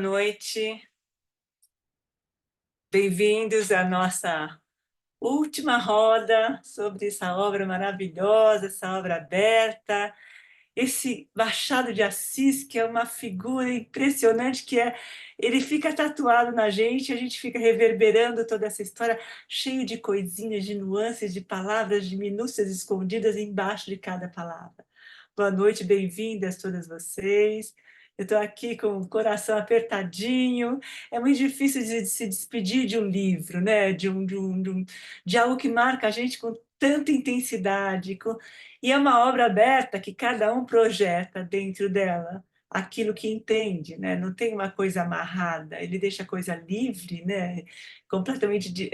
Boa noite, bem-vindos à nossa última roda sobre essa obra maravilhosa, essa obra aberta, esse Machado de Assis, que é uma figura impressionante, ele fica tatuado na gente, a gente fica reverberando toda essa história, cheio de coisinhas, de nuances, de palavras, de minúcias escondidas embaixo de cada palavra. Boa noite, bem-vindas todas vocês. Eu estou aqui com o coração apertadinho. É muito difícil de se despedir de um livro, né? De algo que marca a gente com tanta intensidade. E é uma obra aberta que cada um projeta dentro dela aquilo que entende, né? Não tem uma coisa amarrada. Ele deixa a coisa livre, né? Completamente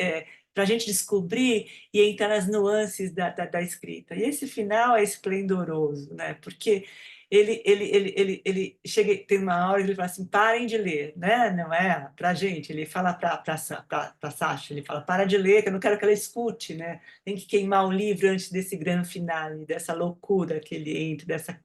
para a gente descobrir e entrar nas nuances da escrita. E esse final é esplendoroso, né? Porque ele chega, tem uma hora que ele fala assim, parem de ler, né? Não é para a gente, ele fala para Sasha, ele fala, para de ler, que eu não quero que ela escute, né? Tem que queimar o livro antes desse grande finale, dessa loucura que ele entra, dessa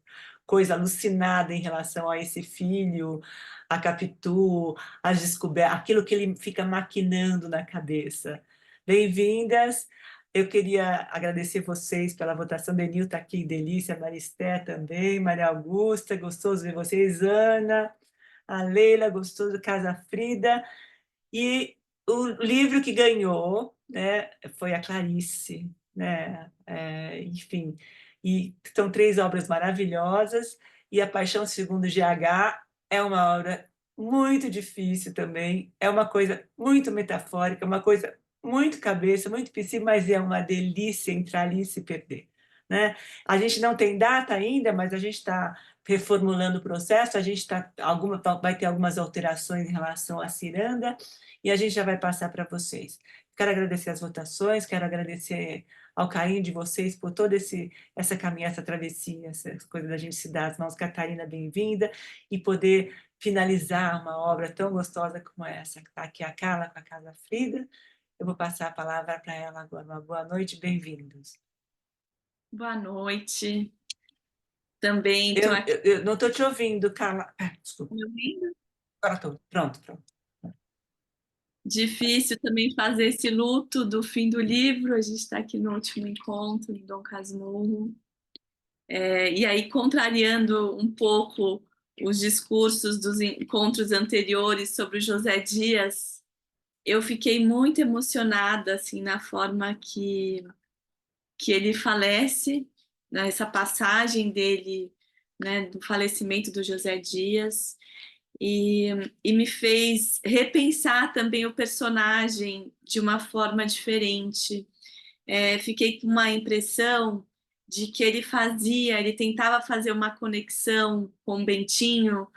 coisa alucinada em relação a esse filho, a Capitu, as descobertas, aquilo que ele fica maquinando na cabeça. Bem-vindas. Eu queria agradecer vocês pela votação. Denil está aqui, Delícia, Maristé também, Maria Augusta, gostoso ver vocês, Ana, a Leila, gostoso, Casa Frida. E o livro que ganhou, né, foi a Clarice, né? Enfim, e são três obras maravilhosas, e A Paixão Segundo GH é uma obra muito difícil também, é uma coisa muito metafórica, uma coisa muito cabeça, muito possível, mas é uma delícia entrar ali e se perder, né? A gente não tem data ainda, mas a gente está reformulando o processo, a gente vai ter algumas alterações em relação à ciranda, e a gente já vai passar para vocês. Quero agradecer as votações, quero agradecer ao carinho de vocês por toda essa caminhada, essa travessia, essa coisa da gente se dar as mãos. Catarina, bem-vinda, e poder finalizar uma obra tão gostosa como essa, que está aqui a Carla com a Casa Frida. Eu vou passar a palavra para ela agora. Uma boa noite, bem-vindos. Boa noite. Também estou Eu, aqui eu, eu não estou te ouvindo, Carla. Desculpa. me ouvindo. Agora estou. Pronto, pronto. Difícil também fazer esse luto do fim do livro. A gente está aqui no último encontro de Dom Casmurro. E aí, contrariando um pouco os discursos dos encontros anteriores sobre o José Dias, eu fiquei muito emocionada assim, na forma que ele falece, nessa passagem dele, né, do falecimento do José Dias. E, e me fez repensar também o personagem de uma forma diferente. Fiquei com uma impressão de que ele tentava fazer uma conexão com o Bentinho,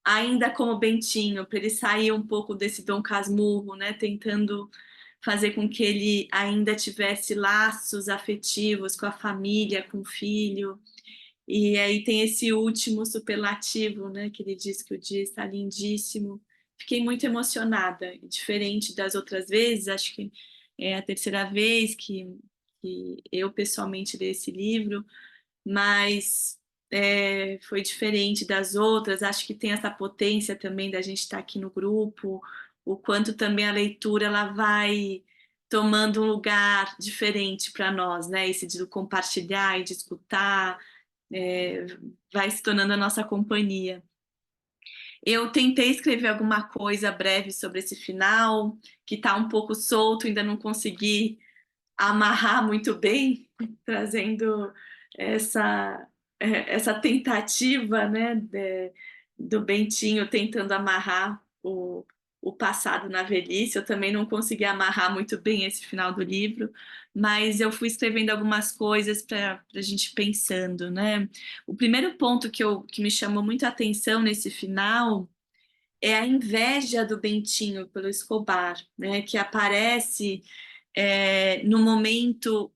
ainda como Bentinho, para ele sair um pouco desse Dom Casmurro, né? Tentando fazer com que ele ainda tivesse laços afetivos com a família, com o filho. E aí tem esse último superlativo, né, que ele diz que o dia está lindíssimo. Fiquei muito emocionada, diferente das outras vezes, acho que é a terceira vez que eu pessoalmente li esse livro, mas foi diferente das outras. Acho que tem essa potência também da gente estar aqui no grupo, o quanto também a leitura ela vai tomando um lugar diferente para nós, né? Esse de compartilhar e de escutar, é, vai se tornando a nossa companhia. Eu tentei escrever alguma coisa breve sobre esse final, que está um pouco solto, ainda não consegui amarrar muito bem, trazendo essa, essa tentativa, né, do Bentinho tentando amarrar o passado na velhice. Eu também não consegui amarrar muito bem esse final do livro, mas eu fui escrevendo algumas coisas para a gente pensando, né? O primeiro ponto que me chamou muito a atenção nesse final é a inveja do Bentinho pelo Escobar, né? Que aparece no momento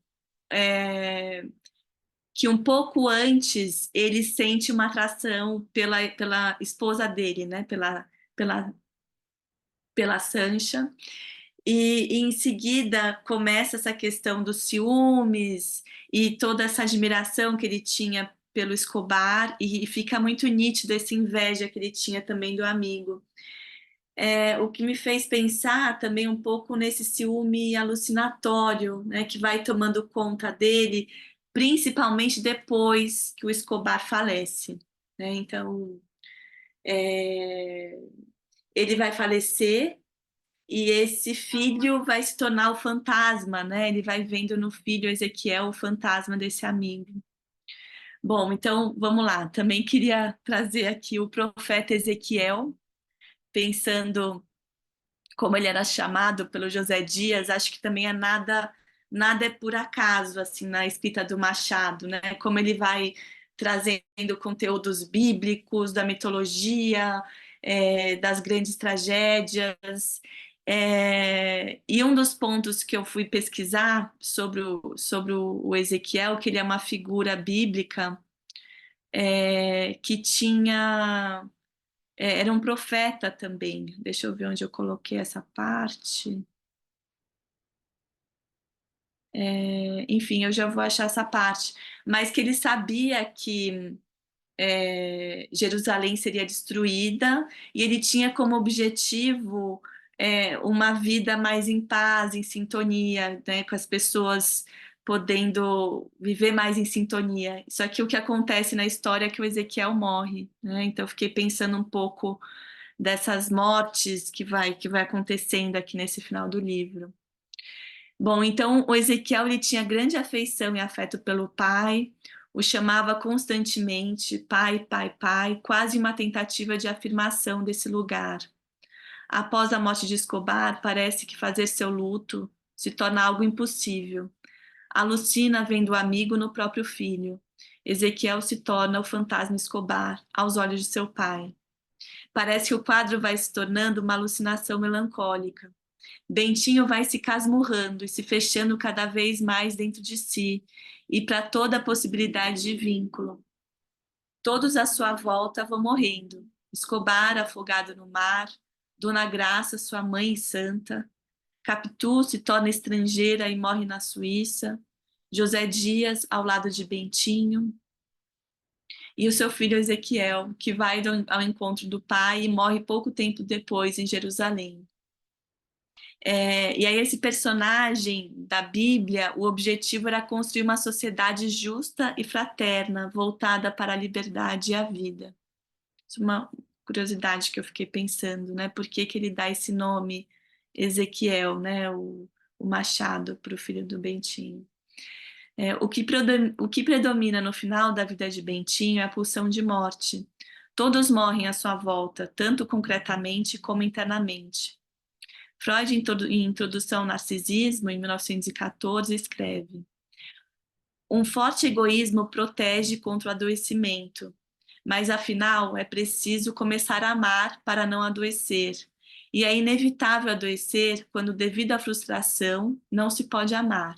que um pouco antes ele sente uma atração pela esposa dele, né? Pela, pela Sancha. E em seguida começa essa questão dos ciúmes e toda essa admiração que ele tinha pelo Escobar, e fica muito nítido essa inveja que ele tinha também do amigo. o que me fez pensar também um pouco nesse ciúme alucinatório, né, que vai tomando conta dele, principalmente depois que o Escobar falece, né? Então, ele vai falecer e esse filho vai se tornar o fantasma, né? Ele vai vendo no filho Ezequiel o fantasma desse amigo. Bom, então vamos lá. Também queria trazer aqui o profeta Ezequiel, pensando como ele era chamado pelo José Dias. Acho que também nada é por acaso assim na escrita do Machado, né? Como ele vai trazendo conteúdos bíblicos, da mitologia, das grandes tragédias. E um dos pontos que eu fui pesquisar sobre o Ezequiel, que ele é uma figura bíblica, que tinha era um profeta também. Deixa eu ver onde eu coloquei essa parte. Enfim, eu já vou achar essa parte. Mas que ele sabia que Jerusalém seria destruída e ele tinha como objetivo uma vida mais em paz, em sintonia, né, com as pessoas podendo viver mais em sintonia. Só que o que acontece na história é que o Ezequiel morre, né? Então eu fiquei pensando um pouco dessas mortes que vai acontecendo aqui nesse final do livro. Bom, então o Ezequiel ele tinha grande afeição e afeto pelo pai, o chamava constantemente pai, pai, pai, quase uma tentativa de afirmação desse lugar. Após a morte de Escobar, parece que fazer seu luto se torna algo impossível. Alucina vendo o amigo no próprio filho. Ezequiel se torna o fantasma Escobar aos olhos de seu pai. Parece que o quadro vai se tornando uma alucinação melancólica. Bentinho vai se casmurrando e se fechando cada vez mais dentro de si e para toda a possibilidade de vínculo. Todos à sua volta vão morrendo. Escobar afogado no mar, Dona Graça, sua mãe santa, Capitu se torna estrangeira e morre na Suíça, José Dias ao lado de Bentinho, e o seu filho Ezequiel, que vai ao encontro do pai e morre pouco tempo depois em Jerusalém. E aí esse personagem da Bíblia, o objetivo era construir uma sociedade justa e fraterna, voltada para a liberdade e a vida. Isso é uma curiosidade que eu fiquei pensando, né? Por que ele dá esse nome Ezequiel, né? O machado para o filho do Bentinho. O que predomina no final da vida de Bentinho é a pulsão de morte. Todos morrem à sua volta, tanto concretamente como internamente. Freud, em Introdução ao Narcisismo, em 1914, escreve: um forte egoísmo protege contra o adoecimento, mas afinal é preciso começar a amar para não adoecer. E é inevitável adoecer quando, devido à frustração, não se pode amar.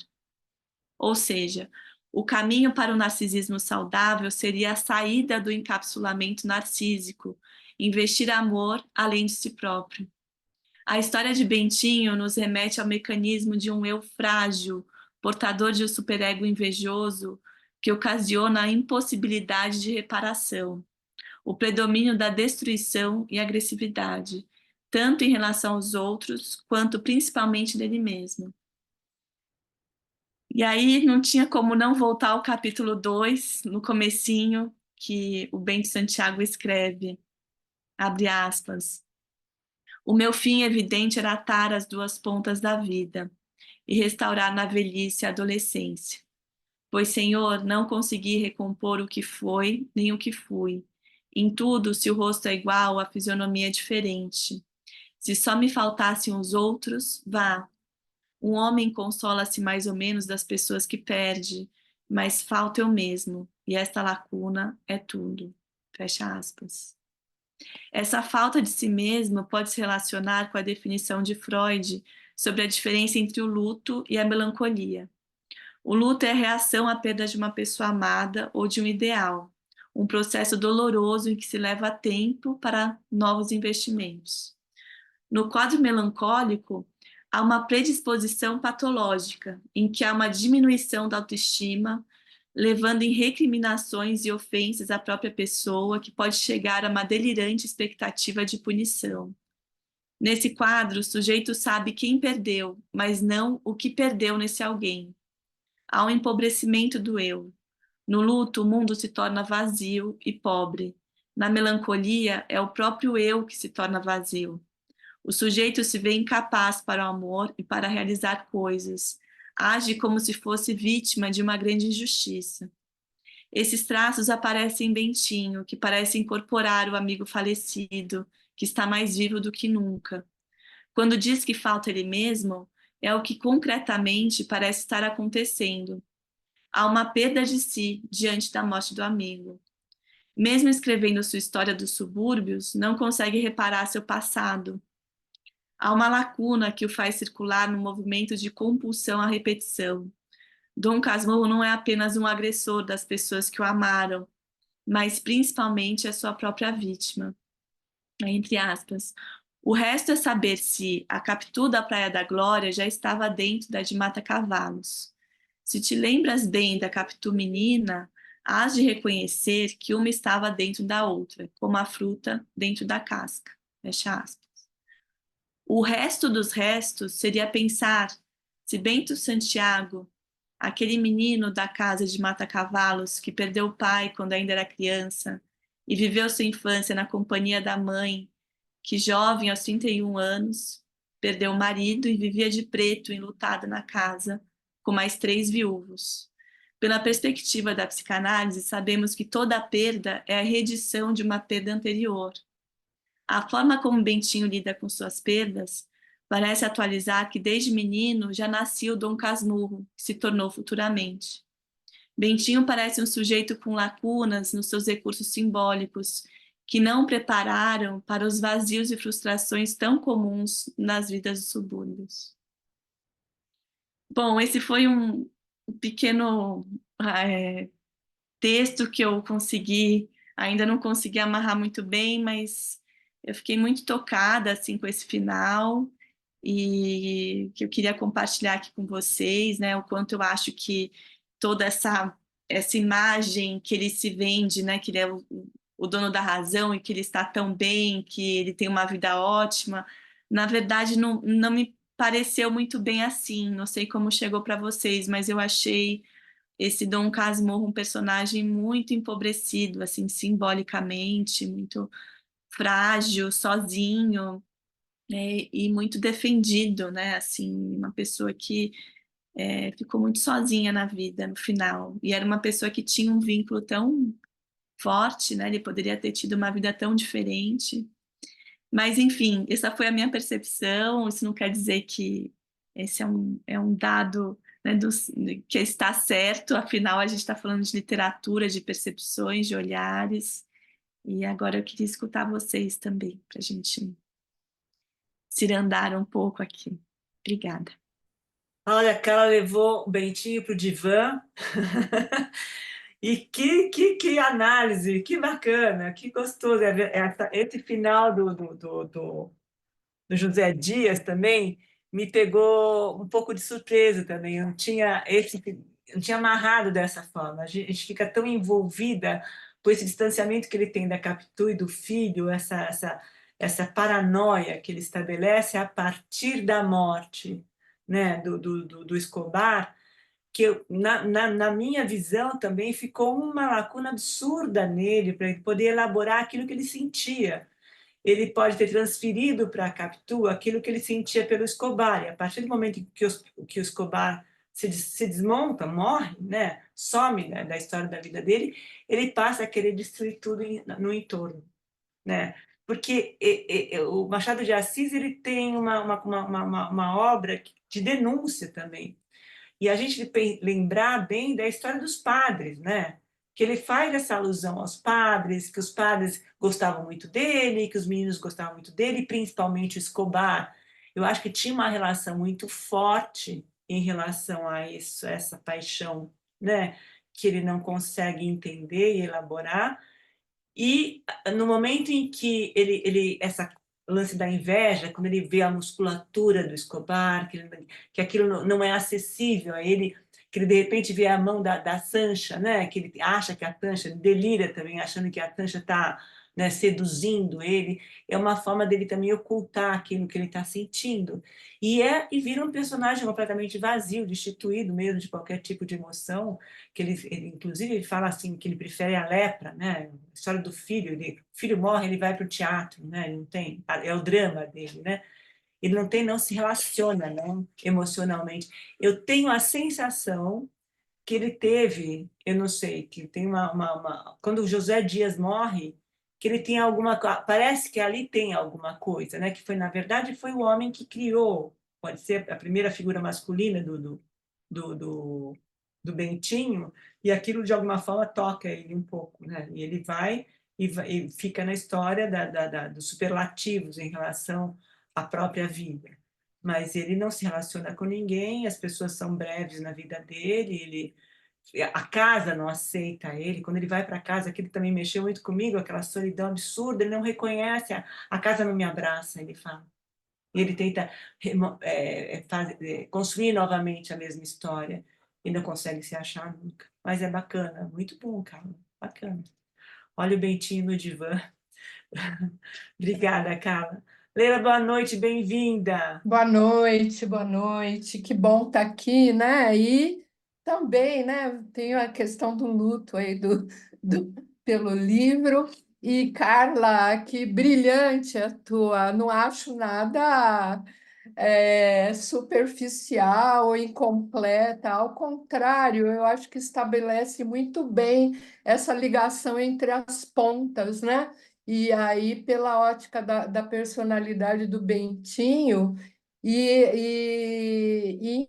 Ou seja, o caminho para o narcisismo saudável seria a saída do encapsulamento narcísico, investir amor além de si próprio. A história de Bentinho nos remete ao mecanismo de um eu frágil, portador de um superego invejoso, que ocasiona a impossibilidade de reparação, o predomínio da destruição e agressividade, tanto em relação aos outros, quanto principalmente dele mesmo. E aí não tinha como não voltar ao capítulo 2, no comecinho, que o Bento Santiago escreve, abre aspas: o meu fim evidente era atar as duas pontas da vida e restaurar na velhice a adolescência. Pois, Senhor, não consegui recompor o que foi, nem o que fui. Em tudo, se o rosto é igual, a fisionomia é diferente. Se só me faltassem os outros, vá. Um homem consola-se mais ou menos das pessoas que perde, mas falta eu mesmo, e esta lacuna é tudo. Fecha aspas. Essa falta de si mesmo pode se relacionar com a definição de Freud sobre a diferença entre o luto e a melancolia. O luto é a reação à perda de uma pessoa amada ou de um ideal, um processo doloroso em que se leva tempo para novos investimentos. No quadro melancólico, há uma predisposição patológica, em que há uma diminuição da autoestima, levando em recriminações e ofensas à própria pessoa, que pode chegar a uma delirante expectativa de punição. Nesse quadro, o sujeito sabe quem perdeu, mas não o que perdeu nesse alguém. Há um empobrecimento do eu. No luto, o mundo se torna vazio e pobre. Na melancolia, é o próprio eu que se torna vazio. O sujeito se vê incapaz para o amor e para realizar coisas. Age como se fosse vítima de uma grande injustiça. Esses traços aparecem em Bentinho, que parece incorporar o amigo falecido, que está mais vivo do que nunca. Quando diz que falta ele mesmo, é o que concretamente parece estar acontecendo. Há uma perda de si diante da morte do amigo. Mesmo escrevendo sua história dos subúrbios, não consegue reparar seu passado. Há uma lacuna que o faz circular num movimento de compulsão à repetição. Dom Casmurro não é apenas um agressor das pessoas que o amaram, mas principalmente a sua própria vítima. Entre aspas. O resto é saber se a Capitu da Praia da Glória já estava dentro da de Mata Cavalos. Se te lembras bem da Capitu menina, hás de reconhecer que uma estava dentro da outra, como a fruta dentro da casca. Fecha aspas. O resto dos restos seria pensar se Bento Santiago, aquele menino da casa de Mata Cavalos que perdeu o pai quando ainda era criança e viveu sua infância na companhia da mãe, que jovem aos 31 anos, perdeu o marido e vivia de preto enlutada na casa, com mais 3 viúvos. Pela perspectiva da psicanálise, sabemos que toda perda é a reedição de uma perda anterior. A forma como Bentinho lida com suas perdas parece atualizar que desde menino já nascia o Dom Casmurro, que se tornou futuramente. Bentinho parece um sujeito com lacunas nos seus recursos simbólicos, que não prepararam para os vazios e frustrações tão comuns nas vidas dos subúrbios. Bom, esse foi um pequeno texto que eu consegui, ainda não consegui amarrar muito bem, mas eu fiquei muito tocada assim com esse final e que eu queria compartilhar aqui com vocês, né, o quanto eu acho que toda essa imagem que ele se vende, né, que ele é o dono da razão e que ele está tão bem, que ele tem uma vida ótima, na verdade não me pareceu muito bem assim, não sei como chegou para vocês, mas eu achei esse Dom Casmurro um personagem muito empobrecido, assim, simbolicamente, muito frágil, sozinho, né, e muito defendido, né, assim, uma pessoa que ficou muito sozinha na vida no final, e era uma pessoa que tinha um vínculo tão forte, né, ele poderia ter tido uma vida tão diferente, mas enfim, essa foi a minha percepção, isso não quer dizer que esse é um dado, né, que está certo, afinal a gente está falando de literatura, de percepções, de olhares, e agora eu queria escutar vocês também, para a gente cirandar um pouco aqui. Obrigada. Olha, que ela levou o Bentinho para o divã. E que análise, que bacana, que gostoso. Esse final do José Dias também me pegou um pouco de surpresa também. Eu não tinha amarrado dessa forma. A gente fica tão envolvida com esse distanciamento que ele tem da Capitu e do filho, essa paranoia que ele estabelece a partir da morte, né, do Escobar, que na minha visão também ficou uma lacuna absurda nele para ele poder elaborar aquilo que ele sentia. Ele pode ter transferido para a Capitu aquilo que ele sentia pelo Escobar, e a partir do momento em que o Escobar se desmonta, morre, né, some, né, da história da vida dele, ele passa a querer destruir tudo no entorno, né? Porque o Machado de Assis ele tem uma obra de denúncia também, e a gente lembrar bem da história dos padres, né? Que ele faz essa alusão aos padres, que os padres gostavam muito dele, que os meninos gostavam muito dele, principalmente o Escobar. Eu acho que tinha uma relação muito forte em relação a isso, a essa paixão, né? Que ele não consegue entender e elaborar. E no momento em que essa lance da inveja, quando ele vê a musculatura do Escobar, que aquilo não é acessível a ele, que ele de repente vê a mão da Sancha, né? Que ele acha que a Sancha delira também, achando que a Sancha está, né, seduzindo ele, é uma forma dele também ocultar aquilo que ele está sentindo. E vira um personagem completamente vazio, destituído mesmo de qualquer tipo de emoção, que inclusive, ele fala assim, que ele prefere a lepra, né? A história do filho, o filho morre, ele vai para o teatro, né? Ele não tem, é o drama dele, né? Ele não se relaciona, né, emocionalmente. Eu tenho a sensação que ele teve, eu não sei, que tem quando o José Dias morre, que ele tem parece que ali tem alguma coisa, né? Que foi, na verdade, foi o homem que criou, pode ser a primeira figura masculina do, do, do Bentinho, e aquilo de alguma forma toca ele um pouco, né? E ele e fica na história dos superlativos em relação à própria vida. Mas ele não se relaciona com ninguém, as pessoas são breves na vida dele, a casa não aceita ele. Quando ele vai para casa, aquilo também mexeu muito comigo, aquela solidão absurda, ele não reconhece, a casa não me abraça, ele fala. E ele tenta construir novamente a mesma história e não consegue se achar nunca. Mas é bacana, muito bom, cara, bacana. Olha o Bentinho no divã. Obrigada, Carla. Leila, boa noite, bem-vinda. Boa noite, boa noite. Que bom estar aqui, né? E também, né, tem a questão do luto aí pelo livro. E Carla, que brilhante a tua. Não acho nada superficial ou incompleta. Ao contrário, eu acho que estabelece muito bem essa ligação entre as pontas, né? E aí, pela ótica da personalidade do Bentinho,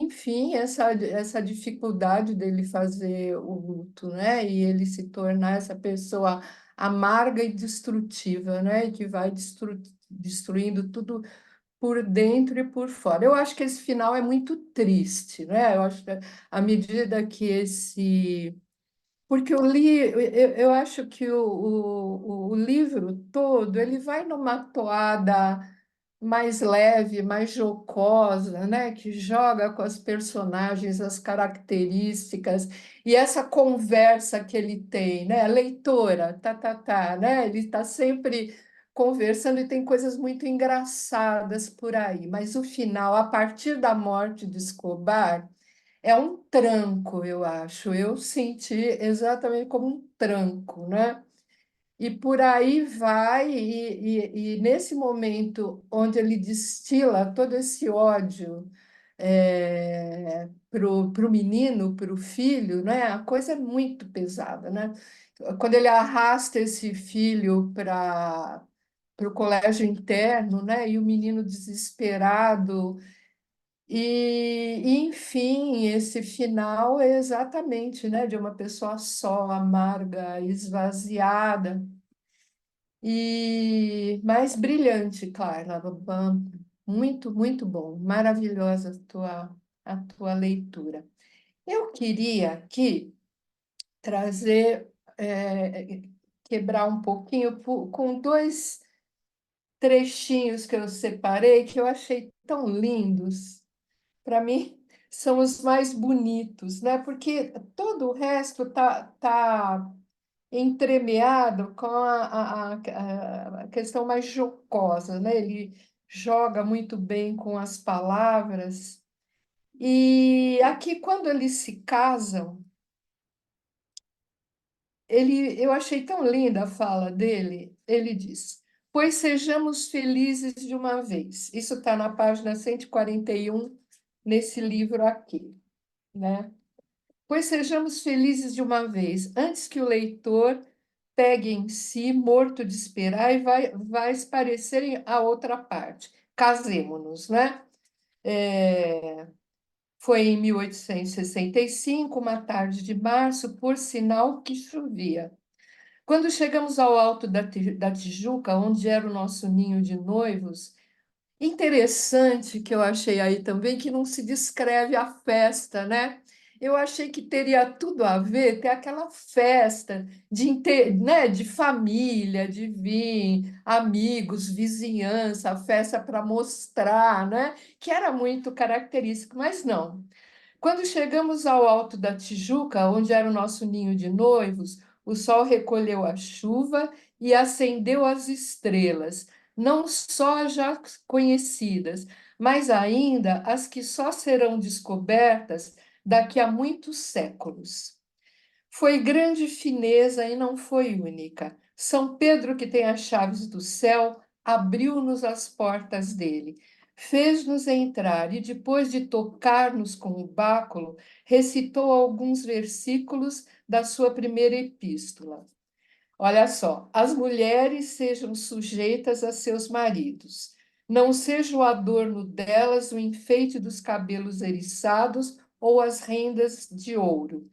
enfim, essa dificuldade dele fazer o luto, né? E ele se tornar essa pessoa amarga e destrutiva, né? E que vai destruindo tudo por dentro e por fora. Eu acho que esse final é muito triste, né? Eu acho que à medida que esse porque eu acho que o livro todo ele vai numa toada mais leve, mais jocosa, né? Que joga com as personagens, as características, e essa conversa que ele tem, né? Leitora, né? Ele está sempre conversando e tem coisas muito engraçadas por aí, mas o final, a partir da morte de Escobar, é um tranco, eu acho. Eu senti exatamente como um tranco, né? E por aí vai, e nesse momento onde ele destila todo esse ódio para o menino, para o filho, né? A coisa é muito pesada, né? Quando ele arrasta esse filho para o colégio interno, né? E o menino desesperado enfim, esse final é exatamente, né, de uma pessoa só, amarga, esvaziada, e mais brilhante, Carla. Muito, muito bom, maravilhosa a tua leitura. Eu queria aqui trazer, quebrar um pouquinho com dois trechinhos que eu separei que eu achei tão lindos. Para mim, são os mais bonitos, né? Porque todo o resto tá entremeado com a questão mais jocosa, né? Ele joga muito bem com as palavras. E aqui, quando eles se casam, eu achei tão linda a fala dele. Ele diz: Pois sejamos felizes de uma vez. Isso está na página 141 nesse livro aqui, né? Pois sejamos felizes de uma vez, antes que o leitor pegue em si, morto de esperar, e vai se parecer a outra parte. Casemo-nos, né? Foi em 1865, uma tarde de março, por sinal que chovia. Quando chegamos ao alto da Tijuca, onde era o nosso ninho de noivos, interessante que eu achei aí também que não se descreve a festa, né? Eu achei que teria tudo a ver ter aquela festa né, de família, de vir, amigos, vizinhança, a festa para mostrar, né? Que era muito característico, mas não. Quando chegamos ao alto da Tijuca, onde era o nosso ninho de noivos, o sol recolheu a chuva e acendeu as estrelas, não só as já conhecidas, mas ainda as que só serão descobertas daqui a muitos séculos. Foi grande fineza e não foi única. São Pedro, que tem as chaves do céu, abriu-nos as portas dele, fez-nos entrar e, depois de tocar-nos com o báculo, recitou alguns versículos da sua primeira epístola. Olha só, as mulheres sejam sujeitas a seus maridos. Não seja o adorno delas o enfeite dos cabelos eriçados ou as rendas de ouro,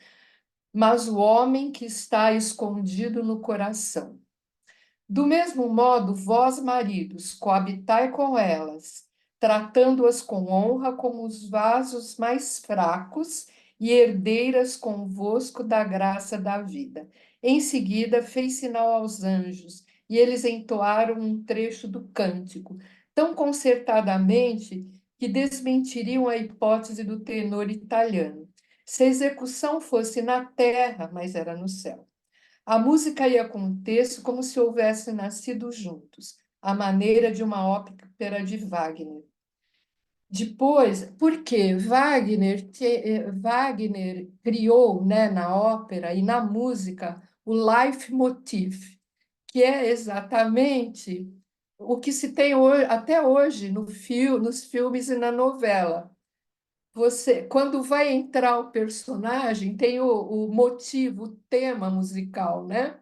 mas o homem que está escondido no coração. Do mesmo modo, vós, maridos, coabitai com elas, tratando-as com honra como os vasos mais fracos e herdeiras convosco da graça da vida. Em seguida, fez sinal aos anjos, e eles entoaram um trecho do cântico, tão concertadamente que desmentiriam a hipótese do tenor italiano. Se a execução fosse na terra, mas era no céu. A música ia com o texto como se houvessem nascido juntos, à maneira de uma ópera de Wagner. Depois, porque Wagner criou, né, na ópera e na música o leitmotiv, que é exatamente o que se tem hoje, até hoje nos filmes e na novela. Você, quando vai entrar o personagem, tem o motivo, o tema musical, né?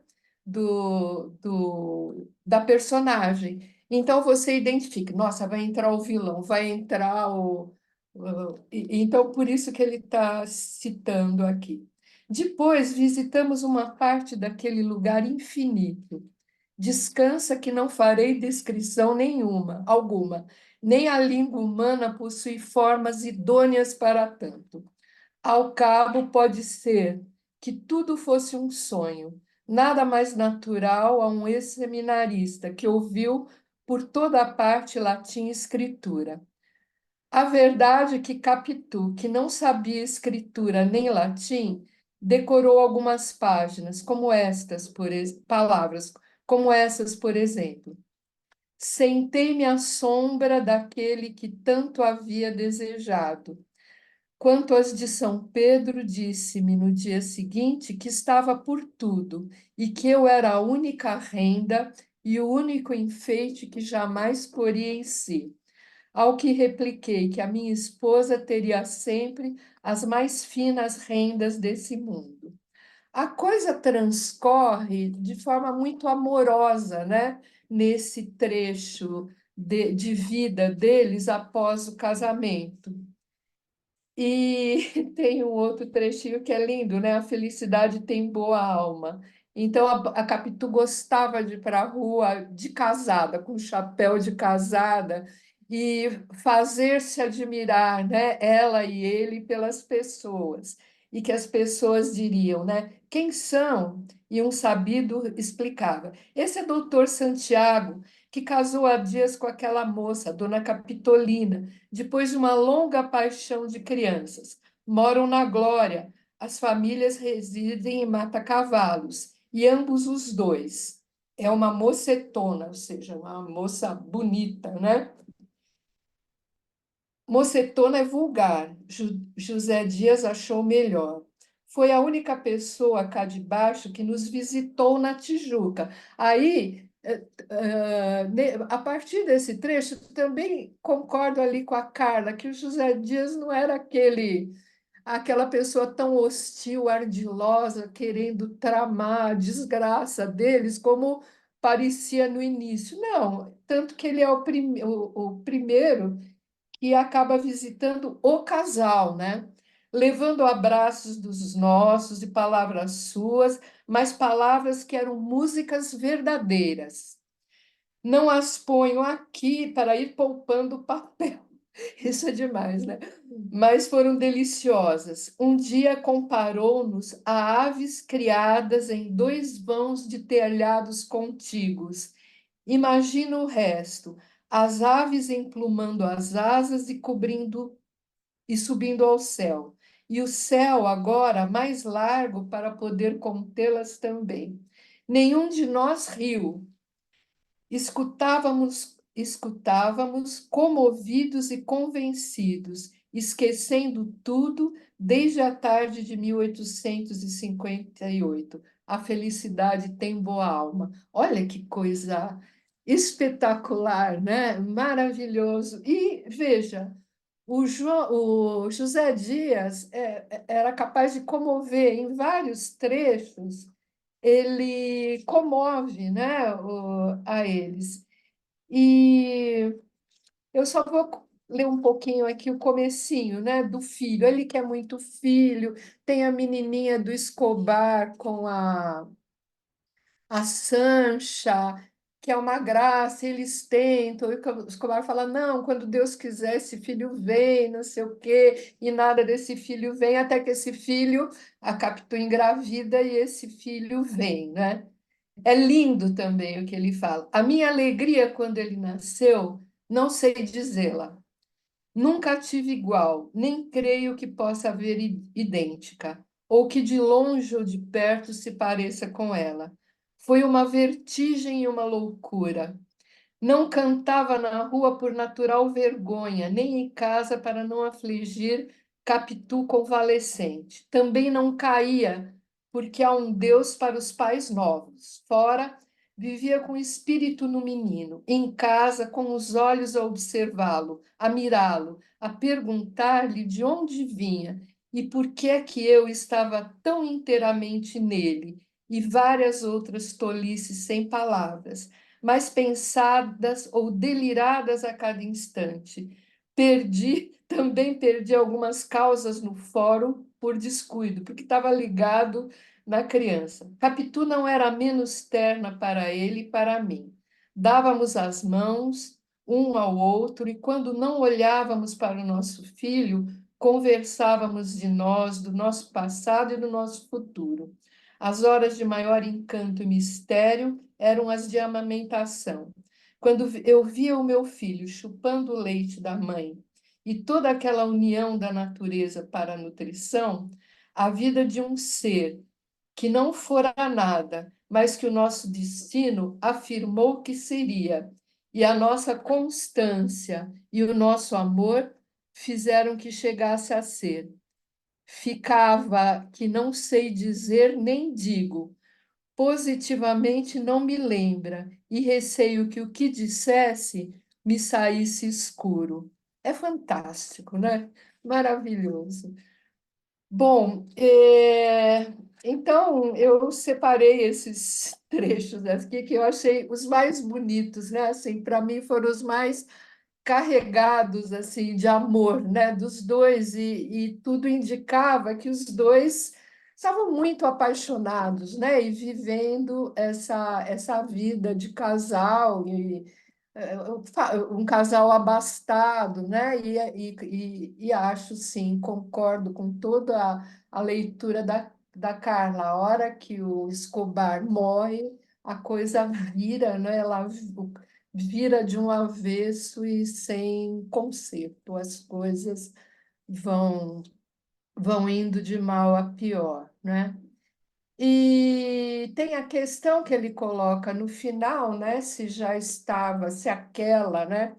Da personagem. Então você identifica, nossa, vai entrar o vilão, vai entrar então, por isso que ele está citando aqui. Depois visitamos uma parte daquele lugar infinito. Descansa que não farei descrição alguma, nem a língua humana possui formas idôneas para tanto. Ao cabo, pode ser que tudo fosse um sonho, nada mais natural a um ex-seminarista que ouviu por toda a parte latim e escritura. A verdade é que Capitu, que não sabia escritura nem latim, decorou algumas páginas, palavras, como essas, por exemplo. Sentei-me à sombra daquele que tanto havia desejado. Quanto às de São Pedro, disse-me no dia seguinte que estava por tudo e que eu era a única renda e o único enfeite que jamais poria em si. Ao que repliquei que a minha esposa teria sempre as mais finas rendas desse mundo. A coisa transcorre de forma muito amorosa, né? Nesse trecho de vida deles após o casamento. E tem um outro trechinho que é lindo, né? A felicidade tem boa alma. Então a Capitu gostava de ir para a rua de casada, com chapéu de casada, e fazer-se admirar, né? Ela e ele pelas pessoas. E que as pessoas diriam, né? Quem são? E um sabido explicava. Esse é doutor Santiago, que casou há dias com aquela moça, Dona Capitolina, depois de uma longa paixão de crianças. Moram na Glória. As famílias residem em Mata-Cavalos, e ambos os dois. É uma mocetona, ou seja, uma moça bonita, né? Mocetona é vulgar. José Dias achou melhor. Foi a única pessoa cá de baixo que nos visitou na Tijuca. Aí, a partir desse trecho, também concordo ali com a Carla, que o José Dias não era aquela pessoa tão hostil, ardilosa, querendo tramar a desgraça deles, como parecia no início. Não, tanto que ele é o primeiro e acaba visitando o casal, né? Levando abraços dos nossos e palavras suas, mas palavras que eram músicas verdadeiras. Não as ponho aqui para ir poupando papel. Isso é demais, né? Mas foram deliciosas. Um dia comparou-nos a aves criadas em dois vãos de telhados contíguos. Imagina o resto, as aves emplumando as asas e cobrindo e subindo ao céu, e o céu agora mais largo para poder contê-las também. Nenhum de nós riu. Escutávamos comovidos e convencidos, esquecendo tudo desde a tarde de 1858. A felicidade tem boa alma. Olha que coisa espetacular, né? Maravilhoso. E veja, o José Dias era capaz de comover em vários trechos, ele comove, né, a eles. E eu só vou ler um pouquinho aqui o comecinho, né, do filho. Ele quer muito filho, tem a menininha do Escobar com a Sancha, que é uma graça, eles tentam, e o Escobar fala, não, quando Deus quiser, esse filho vem, não sei o quê, e nada desse filho vem, até que esse filho, a Capitu engravida, e esse filho vem, né? É lindo também o que ele fala. A minha alegria quando ele nasceu, não sei dizê-la. Nunca tive igual, nem creio que possa haver idêntica, ou que de longe ou de perto se pareça com ela. Foi uma vertigem e uma loucura. Não cantava na rua por natural vergonha, nem em casa para não afligir Capitu convalescente. Também não caía, porque há um Deus para os pais novos. Fora, vivia com espírito no menino, em casa, com os olhos a observá-lo, a mirá-lo, a perguntar-lhe de onde vinha e por que é que eu estava tão inteiramente nele, e várias outras tolices sem palavras, mas pensadas ou deliradas a cada instante. Também perdi algumas causas no fórum por descuido, porque estava ligado na criança. Capitu não era menos terna para ele e para mim. Dávamos as mãos um ao outro e quando não olhávamos para o nosso filho, conversávamos de nós, do nosso passado e do nosso futuro. As horas de maior encanto e mistério eram as de amamentação. Quando eu via o meu filho chupando o leite da mãe e toda aquela união da natureza para a nutrição, a vida de um ser que não fora nada, mas que o nosso destino afirmou que seria, e a nossa constância e o nosso amor fizeram que chegasse a ser. Ficava que não sei dizer nem digo, positivamente não me lembra, e receio que o que dissesse me saísse escuro. É fantástico, né? Maravilhoso. Bom, então eu separei esses trechos aqui que eu achei os mais bonitos, né? Assim, para mim foram os mais carregados assim de amor, né, dos dois e tudo indicava que os dois estavam muito apaixonados, né, e vivendo essa vida de casal e um casal abastado, né, e acho sim, concordo com toda a leitura da Carla. A hora que o Escobar morre, a coisa vira, né, ela vira de um avesso e sem conserto. As coisas vão, vão indo de mal a pior, né? E tem a questão que ele coloca no final, né? Se já estava, se aquela, né?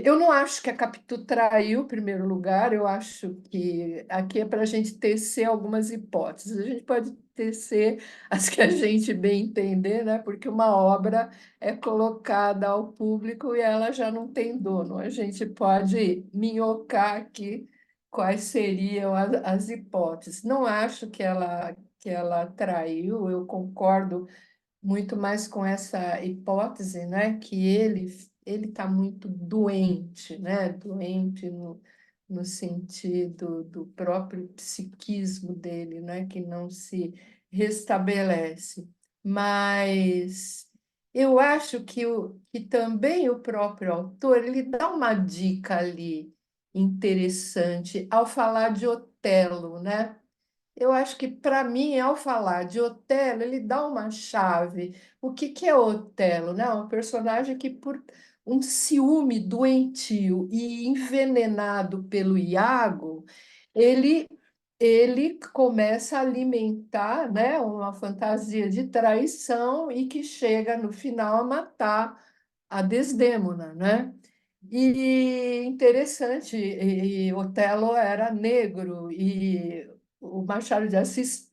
Eu não acho que a Capitu traiu, em primeiro lugar, eu acho que aqui é para a gente tecer algumas hipóteses. A gente pode tecer as que a gente bem entender, né? Porque uma obra é colocada ao público e ela já não tem dono. A gente pode minhocar aqui quais seriam as hipóteses. Não acho que ela traiu, eu concordo muito mais com essa hipótese, né, que ele está muito doente, né, doente no sentido do próprio psiquismo dele, né, que não se restabelece. Mas eu acho que também o próprio autor ele dá uma dica ali interessante ao falar de Otelo, né? Eu acho que, para mim, ao falar de Otelo, ele dá uma chave. O que que é Otelo, né? Um personagem que, por um ciúme doentio e envenenado pelo Iago, ele ele começa a alimentar, né, uma fantasia de traição e que chega no final a matar a Desdémona, né? E interessante, e Otelo era negro e o Machado de Assis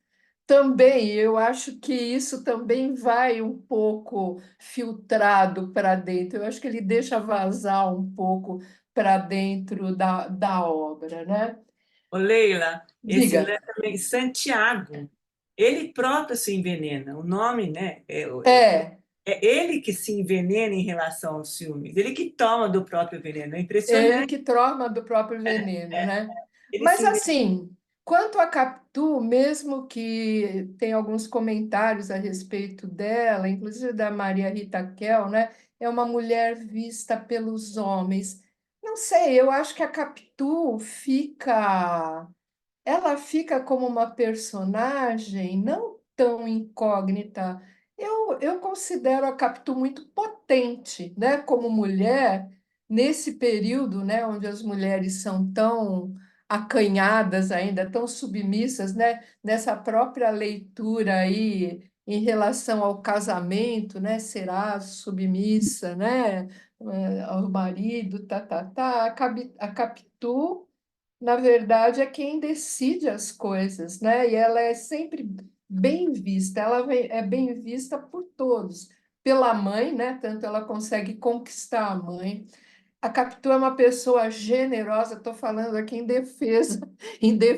também. Eu acho que isso também vai um pouco filtrado para dentro. Eu acho que ele deixa vazar um pouco para dentro da obra, né? Ô, Leila, esse Diga. Lé também, Santiago, ele próprio se envenena. O nome, né? É, É ele que se envenena em relação aos ciúmes, ele que toma do próprio veneno. É ele impressionante. que toma do próprio veneno, né? Ele Mas se envenena. assim, quanto a Capitu, mesmo que tem alguns comentários a respeito dela, inclusive da Maria Rita Kell, né? É uma mulher vista pelos homens. Não sei, eu acho que a Capitu ela fica como uma personagem não tão incógnita. Eu considero a Capitu muito potente, né, como mulher, nesse período, né, onde as mulheres são tão acanhadas ainda, tão submissas, né, nessa própria leitura aí em relação ao casamento, né, será submissa, né, ao marido, tá. A Capitu na verdade, é quem decide as coisas, né? E ela é sempre bem vista, é bem vista por todos, pela mãe, né? Tanto ela consegue conquistar a mãe. A Capitu é uma pessoa generosa, estou falando aqui em defesa,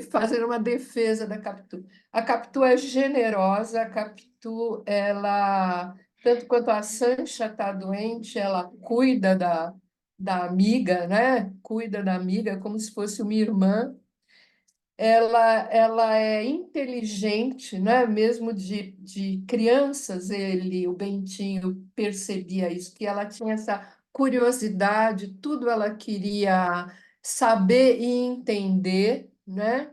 fazendo uma defesa da Capitu. A Capitu é generosa, a Capitu, ela, tanto quanto a Sancha está doente, ela cuida da amiga, né? Cuida da amiga como se fosse uma irmã. Ela é inteligente, né? Mesmo de crianças, o Bentinho percebia isso, que ela tinha essa curiosidade, tudo ela queria saber e entender, né?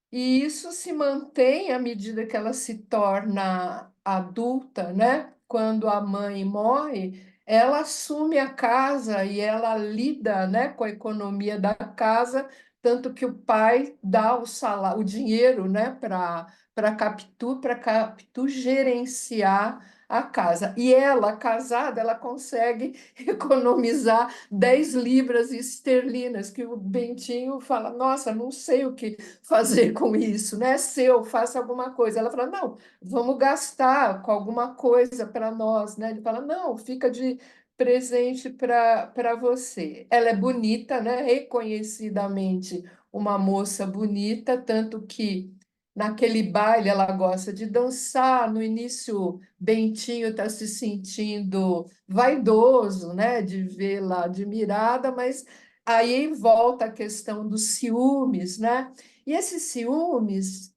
E isso se mantém à medida que ela se torna adulta, né? Quando a mãe morre, ela assume a casa e ela lida, né, com a economia da casa, tanto que o pai dá o salário, o dinheiro, né, para Capitu gerenciar a casa. E ela, casada, ela consegue economizar 10 libras esterlinas, que o Bentinho fala: "Nossa, não sei o que fazer com isso, né? Seu, faça alguma coisa." Ela fala: "Não, vamos gastar com alguma coisa para nós, né?" Ele fala: "Não, fica de presente para você." Ela é bonita, né? Reconhecidamente uma moça bonita, tanto que naquele baile ela gosta de dançar. No início, Bentinho está se sentindo vaidoso, né? De vê-la admirada, mas aí volta a questão dos ciúmes, né? E esses ciúmes,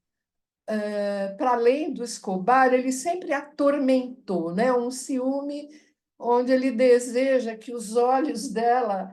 para além do Escobar, ele sempre atormentou, né? Um ciúme onde ele deseja que os olhos dela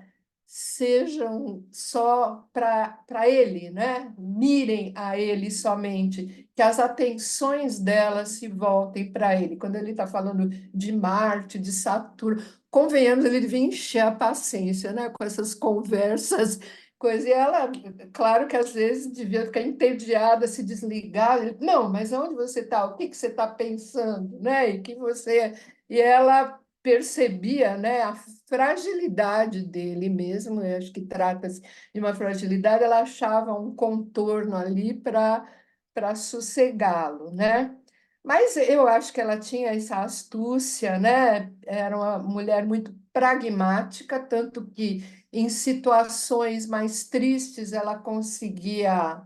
sejam só para ele, né? Mirem a ele somente, que as atenções dela se voltem para ele. Quando ele está falando de Marte, de Saturno, convenhamos, ele devia encher a paciência, né? Com essas conversas. Coisa. E ela, claro que às vezes devia ficar entediada, se desligar. Não, mas onde você está? O que que você está pensando, né? E que você... E ela percebia, né, a fragilidade dele mesmo. Eu acho que trata-se de uma fragilidade. Ela achava um contorno ali para sossegá-lo, né? Mas eu acho que ela tinha essa astúcia, né? Era uma mulher muito pragmática, tanto que em situações mais tristes ela conseguia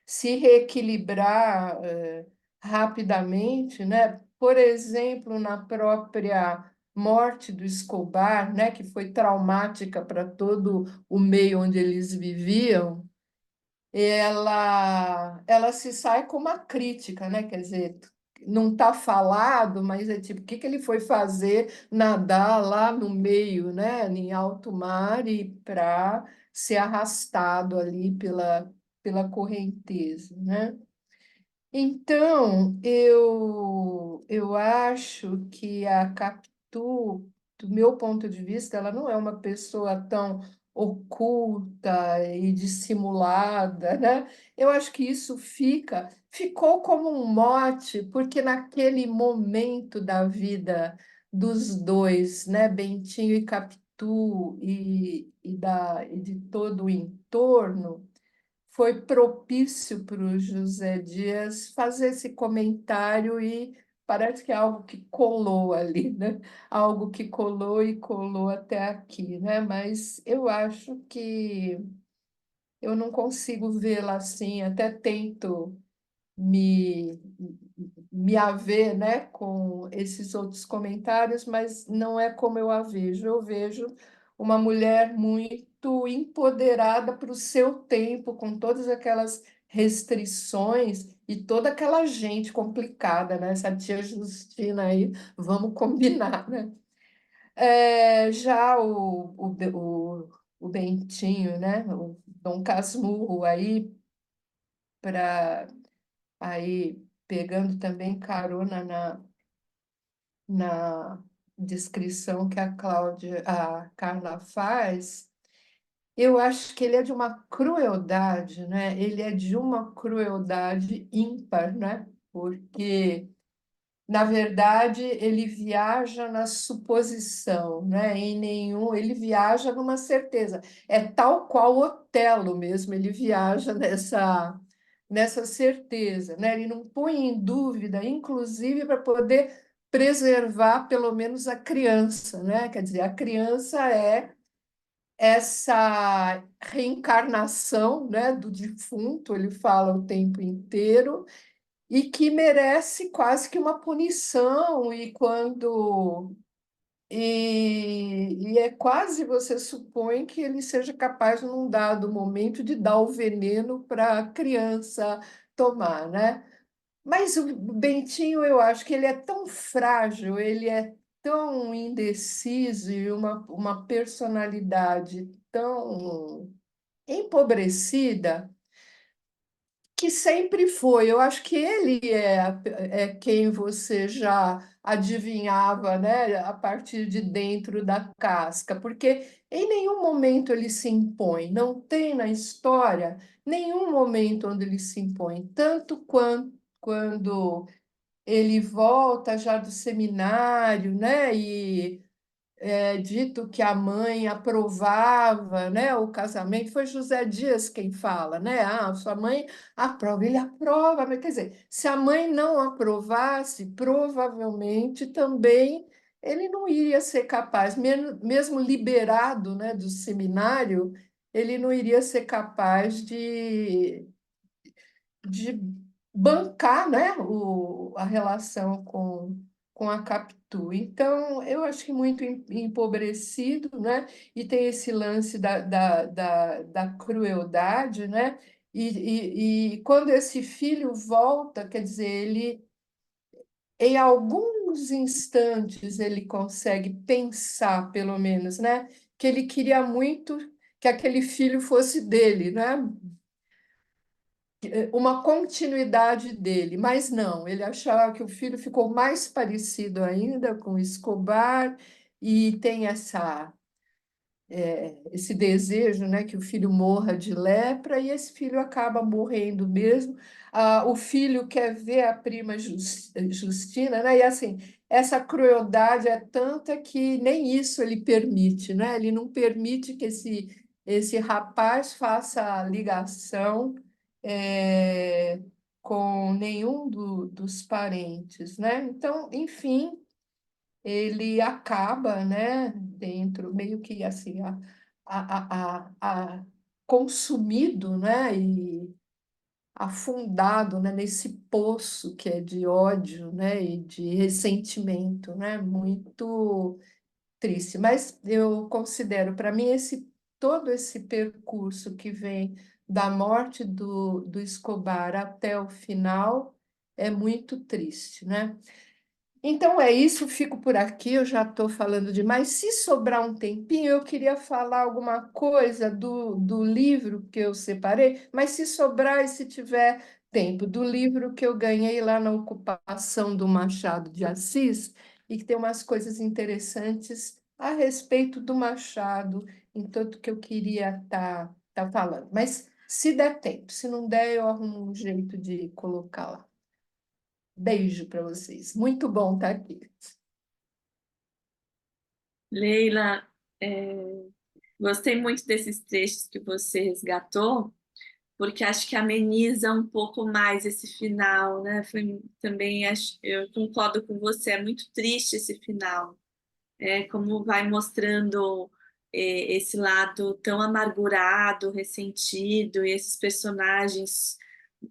se reequilibrar rapidamente, né? Por exemplo, na própria morte do Escobar, né, que foi traumática para todo o meio onde eles viviam. Ela se sai com uma crítica, né? Quer dizer, não está falado, mas é tipo, o que que ele foi fazer, nadar lá no meio, né? Em alto mar e para ser arrastado ali pela correnteza, né? Então, eu acho que a Capitu, do meu ponto de vista, ela não é uma pessoa tão oculta e dissimulada, né? Eu acho que isso ficou como um mote, porque naquele momento da vida dos dois, né, Bentinho e Capitu, e de todo o entorno, foi propício para o José Dias fazer esse comentário e parece que é algo que colou ali, né? Algo que colou e colou até aqui, né? Mas eu acho que eu não consigo vê-la assim, até tento me, me haver, né, com esses outros comentários, mas não é como eu a vejo. Eu vejo uma mulher muito empoderada para o seu tempo, com todas aquelas restrições e toda aquela gente complicada, né? Essa tia Justina aí, vamos combinar, né? Já o Bentinho, né? O Dom Casmurro aí, para aí pegando também carona na descrição que a Carla faz, eu acho que ele é de uma crueldade, né? Ele é de uma crueldade ímpar, né? Porque na verdade, ele viaja na suposição, né? Ele viaja numa certeza. É tal qual Otelo mesmo, ele viaja nessa certeza, né? Ele não põe em dúvida, inclusive para poder preservar pelo menos a criança, né? Quer dizer, a criança é essa reencarnação, né, do defunto, ele fala o tempo inteiro, e que merece quase que uma punição, e é quase você supõe que ele seja capaz, num dado momento, de dar o veneno para a criança tomar, né? Mas o Bentinho, eu acho que ele é tão frágil, ele é tão indeciso e uma personalidade tão empobrecida que sempre foi. Eu acho que ele é quem você já adivinhava, né, a partir de dentro da casca, porque em nenhum momento ele se impõe, não tem na história nenhum momento onde ele se impõe, tanto quando ele volta já do seminário, né, e é dito que a mãe aprovava, né, o casamento. Foi José Dias quem fala, né? Ah, sua mãe aprova, ele aprova, mas quer dizer, se a mãe não aprovasse, provavelmente também ele não iria ser capaz, mesmo liberado, né, do seminário, ele não iria ser capaz de bancar, né, a relação com a Capitu. Então, eu acho que muito empobrecido, né, e tem esse lance da crueldade, né, e quando esse filho volta, quer dizer, ele, em alguns instantes, ele consegue pensar, pelo menos, né, que ele queria muito que aquele filho fosse dele, né? Uma continuidade dele, mas não, ele achava que o filho ficou mais parecido ainda com Escobar e tem esse desejo, né, que o filho morra de lepra e esse filho acaba morrendo mesmo. O filho quer ver a prima Justina, né, e assim, essa crueldade é tanta que nem isso ele permite, né, ele não permite que esse rapaz faça a ligação é, com nenhum dos parentes, né? Então, enfim, ele acaba, né, dentro, meio que assim, consumido, né, e afundado, né, nesse poço que é de ódio, né, e de ressentimento, né, muito triste. Mas eu considero, para mim, todo esse percurso que vem da morte do Escobar até o final é muito triste, né? Então é isso, fico por aqui, eu já estou falando demais. Se sobrar um tempinho, eu queria falar alguma coisa do livro que eu separei, mas se sobrar e se tiver tempo, do livro que eu ganhei lá na ocupação do Machado de Assis, e que tem umas coisas interessantes a respeito do Machado em tudo que eu queria tá falando. Mas se der tempo, se não der, eu arrumo um jeito de colocar lá. Beijo para vocês. Muito bom estar aqui. Leila, gostei muito desses trechos que você resgatou, porque acho que ameniza um pouco mais esse final, né? Também eu concordo com você, é muito triste esse final, como vai mostrando esse lado tão amargurado, ressentido, e esses personagens,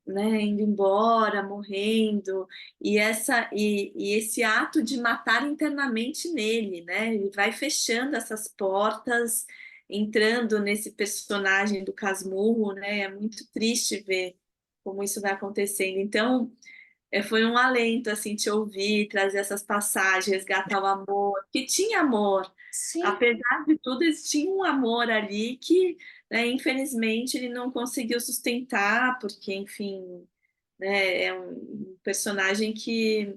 né, indo embora, morrendo, e esse ato de matar internamente nele, né? Ele vai fechando essas portas, entrando nesse personagem do Casmurro, né? É muito triste ver como isso vai acontecendo. Então, foi um alento assim te ouvir, trazer essas passagens, resgatar o amor, que tinha amor. Sim, Apesar de tudo, eles tinham um amor ali que, né, infelizmente, ele não conseguiu sustentar, porque, enfim, né, é um personagem que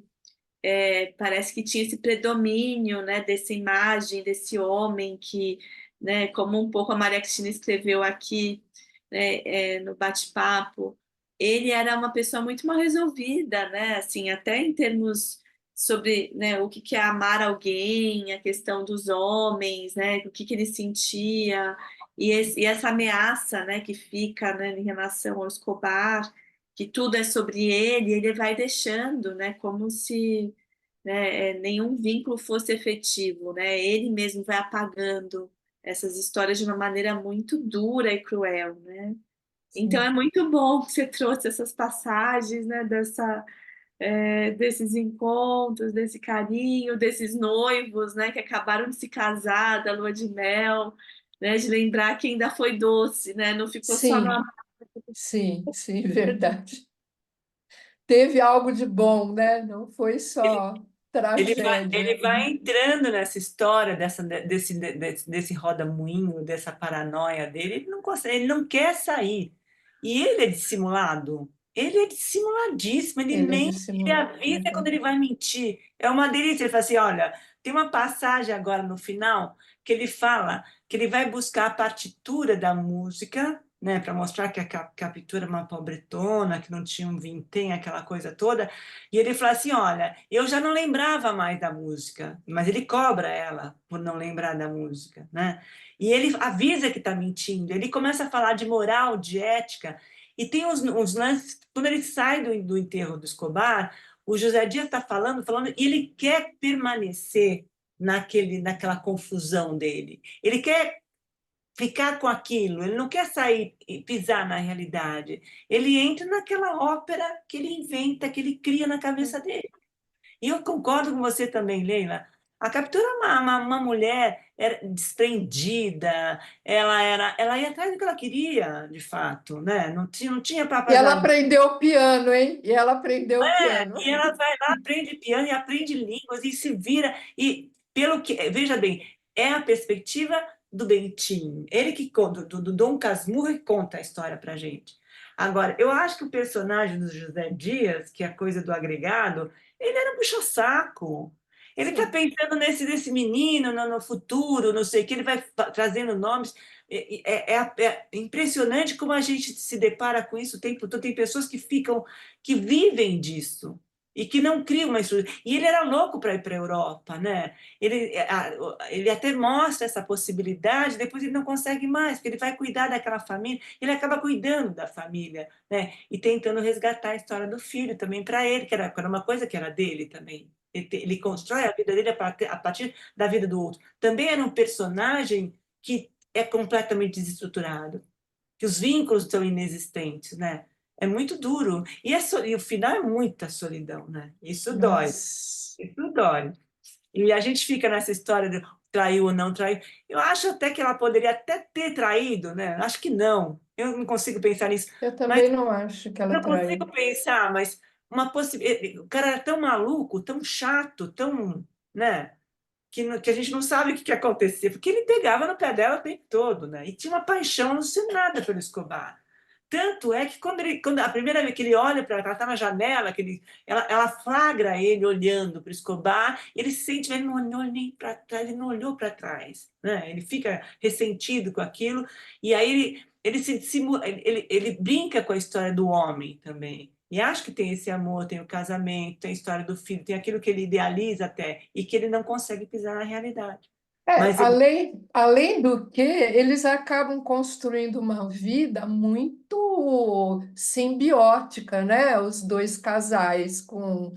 parece que tinha esse predomínio, né, dessa imagem, desse homem que, né, como um pouco a Maria Cristina escreveu aqui, né, no bate-papo, ele era uma pessoa muito mal resolvida, né, assim, até em termos sobre, né, o que que é amar alguém, a questão dos homens, né, o que que ele sentia, e essa ameaça, né, que fica, né, em relação ao Escobar, que tudo é sobre ele vai deixando, né, como se, né, nenhum vínculo fosse efetivo, né? Ele mesmo vai apagando essas histórias de uma maneira muito dura e cruel, né? Então é sim. muito bom que você trouxe essas passagens, né, desses encontros, desse carinho, desses noivos, né, que acabaram de se casar, da lua de mel, né, de lembrar que ainda foi doce, né? Não ficou só no Sim, sim, sim, verdade. Teve algo de bom, né? Não foi só Ele tragédia. vai entrando nessa história desse roda-moinho, dessa paranoia dele, ele não consegue, ele não quer sair. E ele é dissimulado. Ele é dissimuladíssimo, ele Ele é mente, ele dissimulado, avisa quando verdade. ele vai mentir. É uma delícia. Ele fala assim: olha, tem uma passagem agora no final que ele fala que ele vai buscar a partitura da música, né, para mostrar que a captura é uma pobretona, que não tinha um vintém, aquela coisa toda. E ele fala assim: olha, eu já não lembrava mais da música, mas ele cobra ela por não lembrar da música, né? E ele avisa que está mentindo. Ele começa a falar de moral, de ética, e tem uns lances. Quando ele sai do enterro do Escobar, o José Dias está falando, e ele quer permanecer naquela confusão dele. Ele quer ficar com aquilo, ele não quer sair e pisar na realidade. Ele entra naquela ópera que ele inventa, que ele cria na cabeça dele. E eu concordo com você também, Leila. A Captura é uma mulher desprendida, ela ia atrás do que ela queria, de fato, né? Não tinha E papas ela na. aprendeu o piano, hein? E ela aprendeu o piano. E ela vai lá, aprende piano e aprende línguas e se vira. E pelo que, veja bem, é a perspectiva do Bentinho. Ele que conta, do Dom Casmurro, que conta a história pra gente. Agora, eu acho que o personagem do José Dias, que é a coisa do agregado, ele era um puxa-saco. Ele está Sim. pensando nesse menino, no futuro, não sei o que, ele vai trazendo nomes. É impressionante como a gente se depara com isso o tempo todo. Tem pessoas que vivem disso e que não criam uma estrutura. E ele era louco para ir para a Europa, né? Ele até mostra essa possibilidade, depois ele não consegue mais, porque ele vai cuidar daquela família, ele acaba cuidando da família, né? E tentando resgatar a história do filho também para ele, que era uma coisa que era dele também. Ele constrói a vida dele a partir da vida do outro. Também era um personagem que é completamente desestruturado, que os vínculos são inexistentes, né? É muito duro. E o final é muita solidão, né? Isso dói, Nossa. isso dói. E a gente fica nessa história de traiu ou não traiu. Eu acho até que ela poderia até ter traído, né? Acho que não. Eu não consigo pensar nisso. Eu Mas também não acho que ela não consigo traiu. pensar, mas uma possibilidade. O cara era tão maluco, tão chato, tão, né? Que a gente não sabe o que acontecia, porque ele pegava no pé dela o tempo todo, né? E tinha uma paixão alucinada pelo Escobar. Tanto é que quando a primeira vez que ele olha para ela está na janela, ela flagra ele olhando para o Escobar, e ele se sente, ele não olhou nem para trás, ele não olhou para trás, né? Ele fica ressentido com aquilo, e aí ele brinca com a história do homem também. E acho que tem esse amor, tem o casamento, tem a história do filho, tem aquilo que ele idealiza até, e que ele não consegue pisar na realidade. Mas ele Além do que, eles acabam construindo uma vida muito simbiótica, né? Os dois casais, com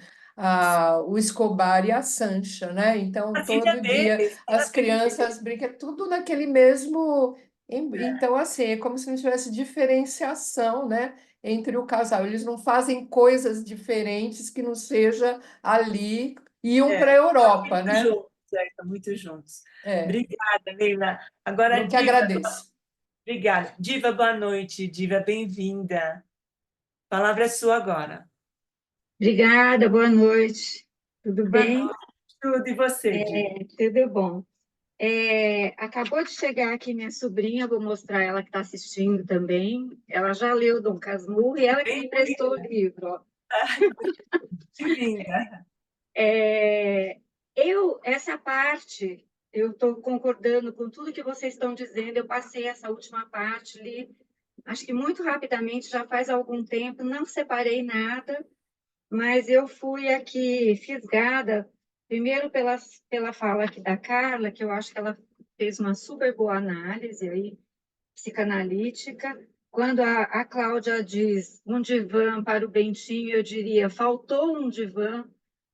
o Escobar e a Sancha, né? Então, a filha todo dia deles, as crianças brincam, tudo naquele mesmo. Então, assim, é como se não tivesse diferenciação, né? Entre o casal. Eles não fazem coisas diferentes que não seja ali, iam para a Europa, muito né? juntos, estão muito juntos. É, Obrigada, Leila. Agora, eu que Diva, agradeço. obrigada. Diva, boa noite. Diva, bem-vinda. A palavra é sua agora. Obrigada, boa noite. Tudo Boa bem? noite. Tudo e você, Diva? Tudo bom. Acabou de chegar aqui minha sobrinha, vou mostrar ela que está assistindo também. Ela já leu Dom Casmurro e ela que me emprestou o livro. Ó. Bem-vinda. Essa parte, eu estou concordando com tudo que vocês estão dizendo. Eu passei essa última parte, li, acho que muito rapidamente, já faz algum tempo, não separei nada. Mas eu fui aqui fisgada, primeiro pela fala aqui da Carla, que eu acho que ela fez uma super boa análise aí, psicanalítica. Quando a Cláudia diz um divã para o Bentinho, eu diria, faltou um divã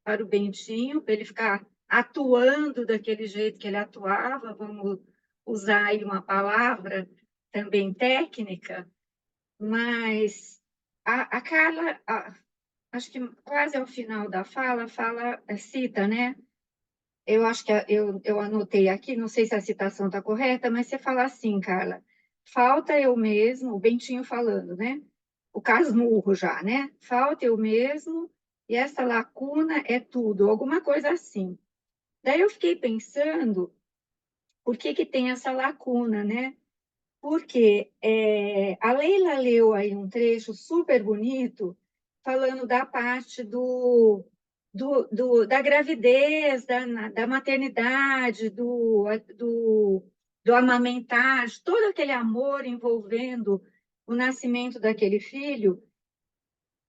para o Bentinho, para ele ficar atuando daquele jeito que ele atuava, vamos usar aí uma palavra também técnica, mas a Carla, acho que quase ao final da fala, cita, né? Eu acho que eu anotei aqui, não sei se a citação está correta, mas você fala assim, Carla, falta eu mesmo, o Bentinho falando, né? O Casmurro já, né? Falta eu mesmo, e essa lacuna é tudo, alguma coisa assim. Daí eu fiquei pensando, por que que tem essa lacuna, né? Porque a Leila leu aí um trecho super bonito, falando da parte da gravidez, da maternidade, do amamentar, de todo aquele amor envolvendo o nascimento daquele filho.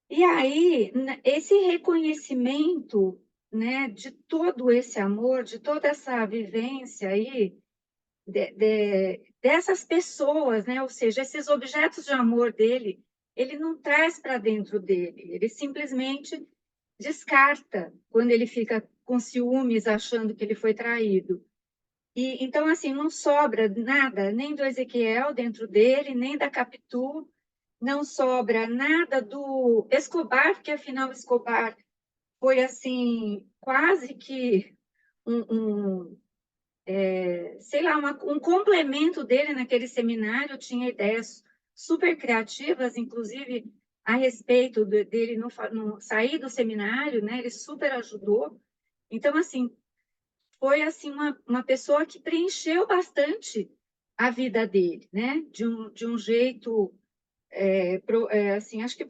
E aí, esse reconhecimento, né, de todo esse amor, de toda essa vivência aí, dessas pessoas, né? Ou seja, esses objetos de amor dele, ele não traz para dentro dele, ele simplesmente descarta quando ele fica com ciúmes, achando que ele foi traído. E então, assim, não sobra nada, nem do Ezequiel dentro dele, nem da Capitu, não sobra nada do Escobar, porque afinal Escobar foi assim, quase que um sei lá, um complemento dele naquele seminário, tinha ideias super criativas, inclusive a respeito dele no sair do seminário, né? Ele super ajudou. Então, assim, foi assim uma pessoa que preencheu bastante a vida dele, né? De um jeito, assim, acho que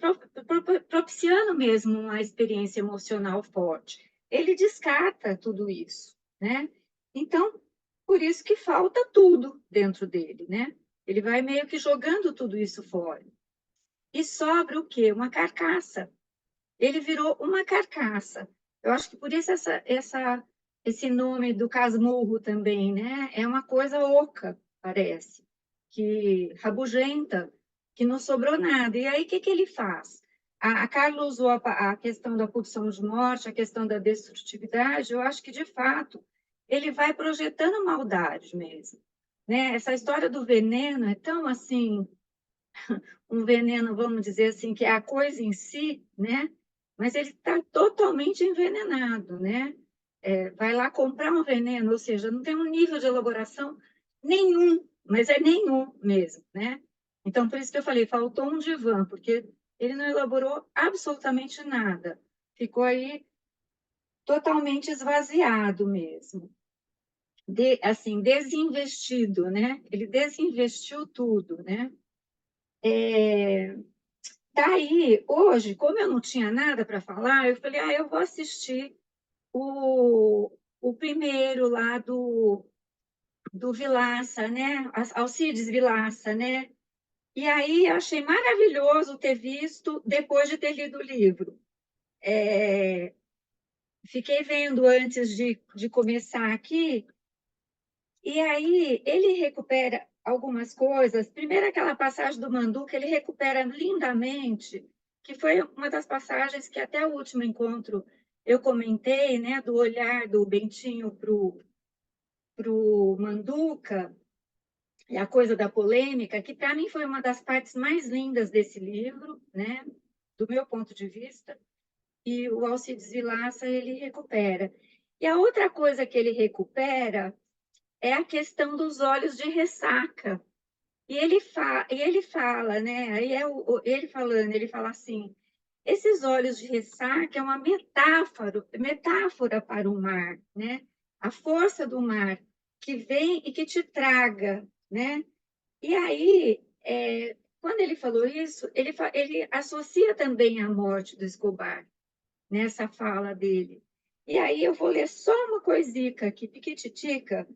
propiciando mesmo uma experiência emocional forte. Ele descarta tudo isso, né? Então, por isso que falta tudo dentro dele, né? Ele vai meio que jogando tudo isso fora. E sobra o quê? Uma carcaça. Ele virou uma carcaça. Eu acho que por isso esse nome do casmurro também, né? É uma coisa oca, parece, que rabugenta, que não sobrou nada. E aí, o que que ele faz? A Carla usou a questão da pulsão de morte, a questão da destrutividade. Eu acho que, de fato, ele vai projetando maldade mesmo. Né? Essa história do veneno é tão assim, um veneno, vamos dizer assim, que é a coisa em si, né? Mas ele está totalmente envenenado, né? Vai lá comprar um veneno, ou seja, não tem um nível de elaboração nenhum, mas é nenhum mesmo, né? Então, por isso que eu falei, faltou um divã, porque ele não elaborou absolutamente nada. Ficou aí totalmente esvaziado mesmo. Assim, desinvestido, né? Ele desinvestiu tudo, né? Daí, hoje, como eu não tinha nada para falar, eu falei, eu vou assistir o primeiro lá do Vilaça, né? Alcides Vilaça, né? E aí eu achei maravilhoso ter visto depois de ter lido o livro. Fiquei vendo antes de começar aqui, e aí ele recupera algumas coisas. Primeiro, aquela passagem do Manduca, ele recupera lindamente, que foi uma das passagens que até o último encontro eu comentei, né, do olhar do Bentinho para o Manduca, e a coisa da polêmica, que para mim foi uma das partes mais lindas desse livro, né, do meu ponto de vista, e o Alcides Vilaça ele recupera. E a outra coisa que ele recupera é a questão dos olhos de ressaca. E ele fala, né? Aí ele falando, ele fala assim: esses olhos de ressaca é uma metáfora para o mar, né? A força do mar que vem e que te traga, né? E aí, quando ele falou isso, ele associa também a morte do Escobar nessa fala dele. E aí eu vou ler só uma coisica aqui, piquititica,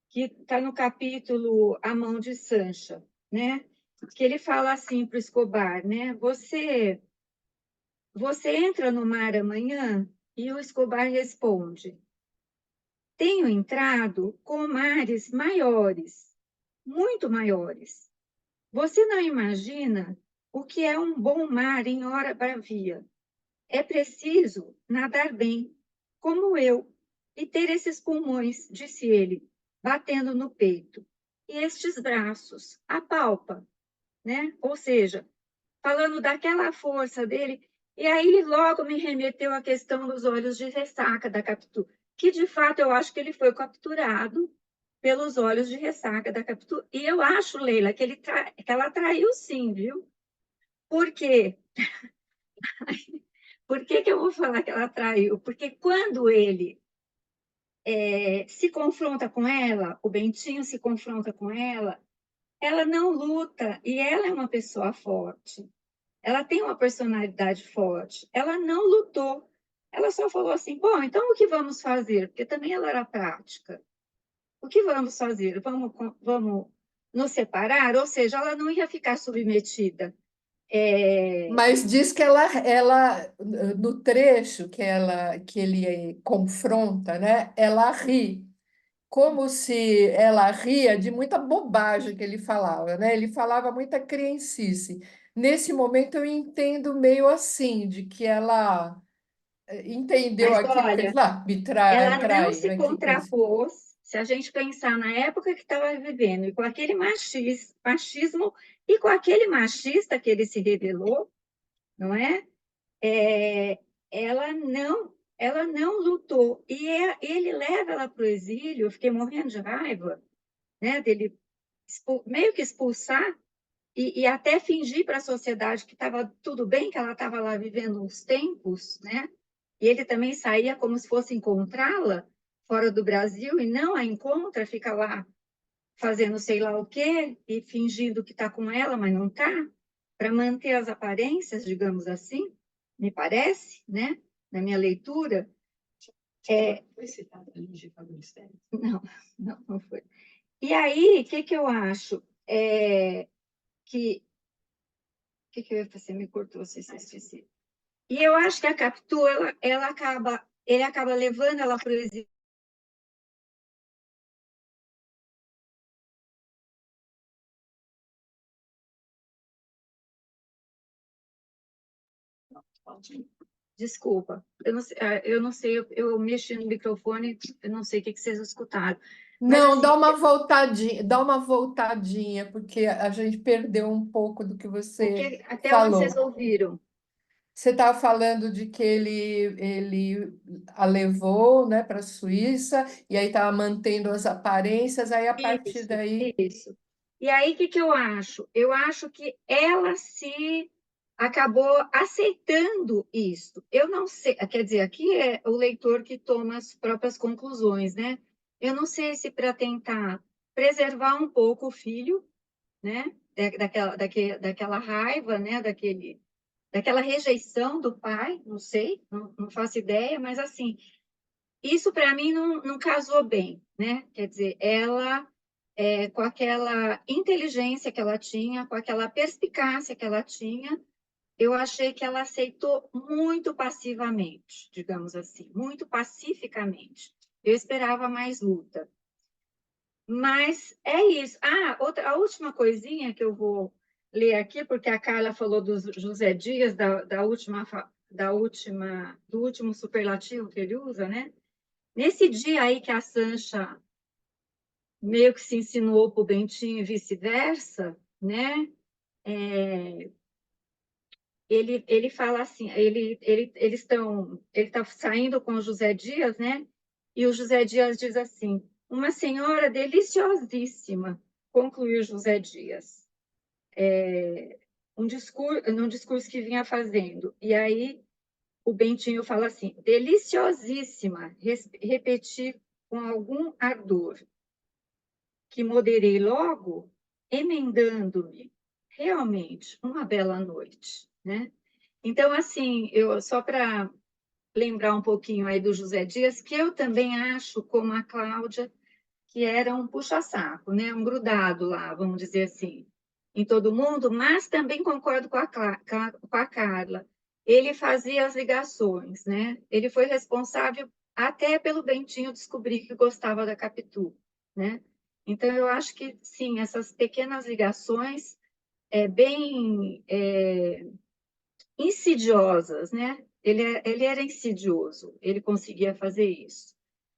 que está no capítulo A Mão de Sancha, né? Que ele fala assim para o Escobar, né? Você entra no mar amanhã? E o Escobar responde: tenho entrado com mares maiores, muito maiores. Você não imagina o que é um bom mar em hora bravia. É preciso nadar bem, como eu, e ter esses pulmões, disse ele, batendo no peito. E estes braços, apalpa, né? Ou seja, falando daquela força dele. E aí logo me remeteu à questão dos olhos de ressaca da Capitu, que de fato eu acho que ele foi capturado pelos olhos de ressaca da Capitu. E eu acho, Leila, que ela traiu sim, viu? Por quê? Por que eu vou falar que ela traiu? Porque quando ele se confronta com ela, o Bentinho se confronta com ela não luta, e ela é uma pessoa forte. Ela tem uma personalidade forte. Ela não lutou. Ela só falou assim: bom, então o que vamos fazer? Porque também ela era prática. O que vamos fazer? Vamos nos separar? Ou seja, ela não ia ficar submetida. Mas diz que ela no trecho que ele confronta, né? Ela ri, como se ela ria de muita bobagem que ele falava, né? Ele falava muita criancice. Nesse momento eu entendo meio assim, de que ela entendeu Mas aquilo que ele olha, falou, me ela não trai, se né? Que coisa. contrapôs. Se a gente pensar na época que estava vivendo, e com aquele machismo, e com aquele machista que ele se revelou, não é? Ela não lutou. E ele leva ela para o exílio, eu fiquei morrendo de raiva, né, dele meio que expulsar e até fingir para a sociedade que estava tudo bem, que ela estava lá vivendo uns tempos, né? E ele também saía como se fosse encontrá-la fora do Brasil e não a encontra, fica lá fazendo sei lá o quê e fingindo que está com ela, mas não está, para manter as aparências, digamos assim, me parece, né? Na minha leitura. Foi citado ali de Fabrício Teles? Não foi. E aí, o que eu acho? Que eu ia fazer? Me cortou, se eu esqueci. E eu acho que a Capitu, ele acaba levando ela para o exílio. Desculpa, eu não sei, eu mexi no microfone, eu não sei o que vocês escutaram. Mas, Não, assim, dá uma voltadinha, porque a gente perdeu um pouco do que você até onde vocês falou. ouviram? Você estava falando de que ele a levou, né, para a Suíça, e aí estava mantendo as aparências, aí a partir Isso, daí. isso. E aí, o que eu acho? Eu acho que ela se acabou aceitando isso. Eu não sei, quer dizer, aqui é o leitor que toma as próprias conclusões, né? Eu não sei se para tentar preservar um pouco o filho, né? daquela raiva, né? Daquela rejeição do pai, não sei, não faço ideia, mas assim, isso para mim não casou bem, né? Quer dizer, ela, com aquela inteligência que ela tinha, com aquela perspicácia que ela tinha, eu achei que ela aceitou muito passivamente, digamos assim, muito pacificamente. Eu esperava mais luta. Mas é isso. A última coisinha que eu vou ler aqui, porque a Carla falou do José Dias, do último superlativo que ele usa, né? Nesse dia aí que a Sancha meio que se insinuou para o Bentinho e vice-versa, né? Ele fala assim, ele está saindo com o José Dias, né? E o José Dias diz assim: uma senhora deliciosíssima, concluiu José Dias, num discurso que vinha fazendo. E aí o Bentinho fala assim: deliciosíssima, repeti com algum ardor, que moderei logo, emendando-me, realmente, uma bela noite, né? Então, assim, só para lembrar um pouquinho aí do José Dias, que eu também acho, como a Cláudia, que era um puxa-saco, né? Um grudado lá, vamos dizer assim, em todo mundo, mas também concordo com a Carla. Ele fazia as ligações, né? Ele foi responsável até pelo Bentinho descobrir que gostava da Capitu, né? Então, eu acho que, sim, essas pequenas ligações bem insidiosas, né? Ele era insidioso, ele conseguia fazer isso.